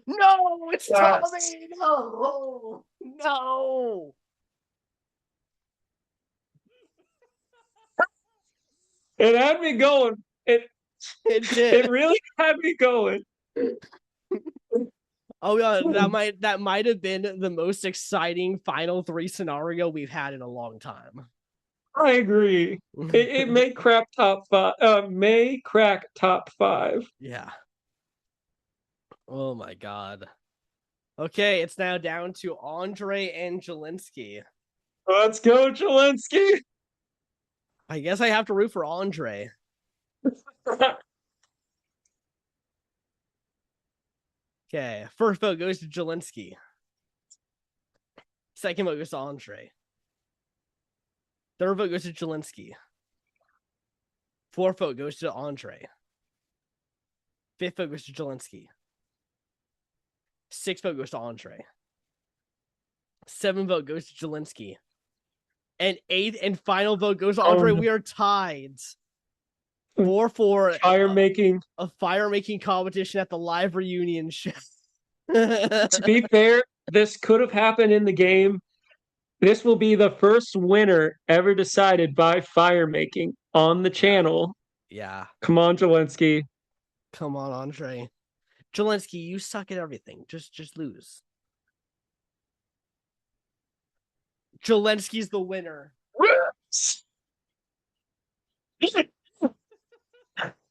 No, it's Yes. Tommy. No. No. It had me going. It It did. really had me going. Oh yeah, that might have been the most exciting final three scenario we've had in a long time. I agree. It may crack top five. May crack top five. Yeah. Oh my god. Okay, it's now down to Andre and Jelensky. Let's go, Zelensky. I guess I have to root for Andre. Okay, first vote goes to Jelensky. Second vote goes to Andre. Third vote goes to Jelensky. Fourth vote goes to Andre. Fifth vote goes to Jelensky. Sixth vote goes to Andre. Seventh vote goes to Jelensky. And eighth and final vote goes to Andre. No. We are tied. 4-4. Fire making. A fire making competition at the live reunion show. To be fair, this could have happened in the game. This will be the first winner ever decided by fire making on the channel. Yeah. Come on, Zelensky. Come on, Andre. Jelensky, you suck at everything. Just lose. Jelensky's the winner.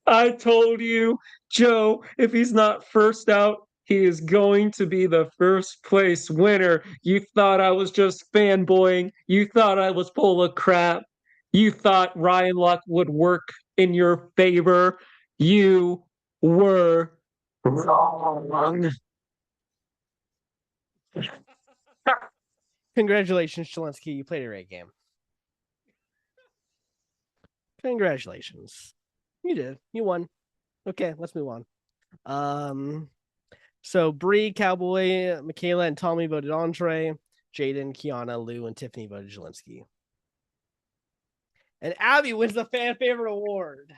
I told you, Joe, if he's not first out, he is going to be the first place winner. You thought I was just fanboying. You thought I was full of crap. You thought Ryan Luck would work in your favor. You were wrong. Congratulations, Jelensky. You played a great game. Congratulations. You did. You won. Okay, let's move on. So Bree, Cowboy, Michaela, and Tommy voted Andre. Jaden, Kiana, Lou, and Tiffany voted Jelensky. And Abby wins the fan favorite award.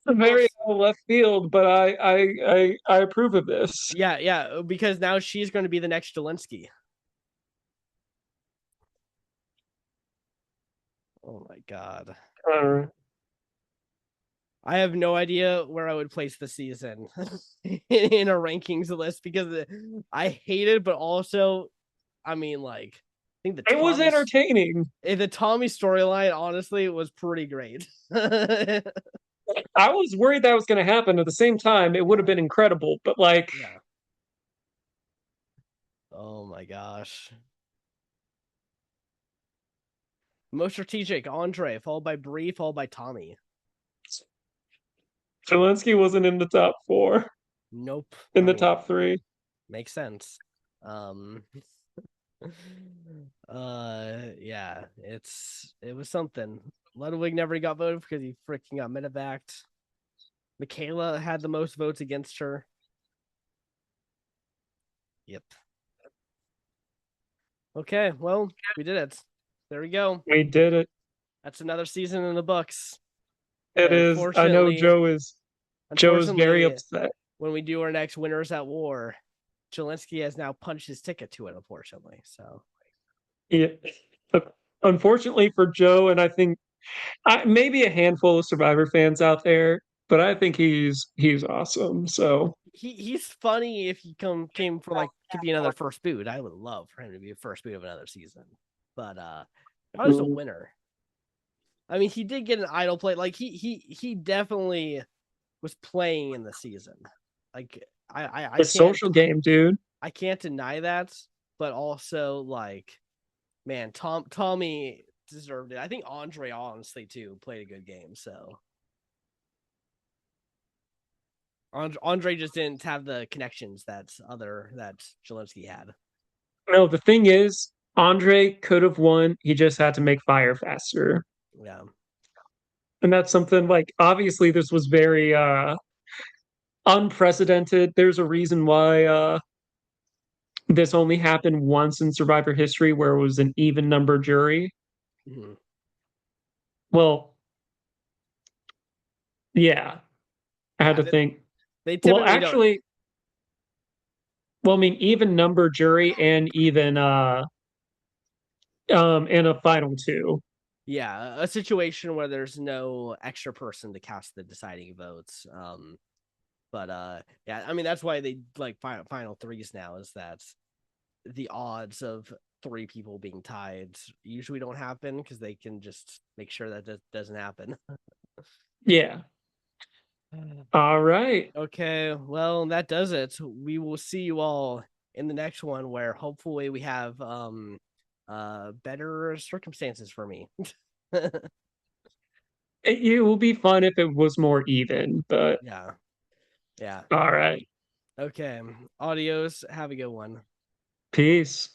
Very left field, but I approve of this. Yeah, because now she's going to be the next Jelensky. Oh my god. I have no idea where I would place the season in a rankings list because I hate it, but also, I mean, like, I think it was entertaining. The Tommy storyline, honestly, was pretty great. I was worried that was going to happen. At the same time, it would have been incredible, but like, yeah. Oh my gosh. Most strategic, Andre, followed by Bree, followed by Tommy. Zelensky wasn't in the top four. Nope. In the top three. Makes sense. Yeah, it was something. Ludwig never got voted because he freaking got medevaced. Michaela had the most votes against her. Yep. Okay, well, we did it. There we go. We did it. That's another season in the books. It is. I know Joe is very upset. When we do our next Winners at War, Jelensky has now punched his ticket to it, unfortunately. So yeah. Unfortunately for Joe, and I think Maybe a handful of Survivor fans out there, but I think he's awesome. So He's funny if he came for like to be another first boot. I would love for him to be a first boot of another season. But I was a mm, winner. I mean, he did get an idol play. Like he definitely was playing in the season. Like I a can't social game, dude. I can't deny that, but also like man, Tommy deserved it. I think Andre honestly too played a good game. So Andre just didn't have the connections that Zelensky had. No, the thing is, Andre could have won. He just had to make fire faster. Yeah. And that's something like obviously this was very unprecedented. There's a reason why this only happened once in Survivor history where it was an even number jury. Mm-hmm. Well, yeah, I had Yeah, to think. they Well, typically don't. actually, well, I mean, even number jury and even in a final two. Yeah, a situation where there's no extra person to cast the deciding votes. But yeah, I mean that's why they like final threes now is that the odds of three people being tied usually don't happen because they can just make sure that doesn't happen. Yeah. All right. Okay, well that does it. We will see you all in the next one where hopefully we have better circumstances for me. It will be fun if it was more even, but Yeah. Yeah. all right. Okay. Adios. Have a good one. Peace.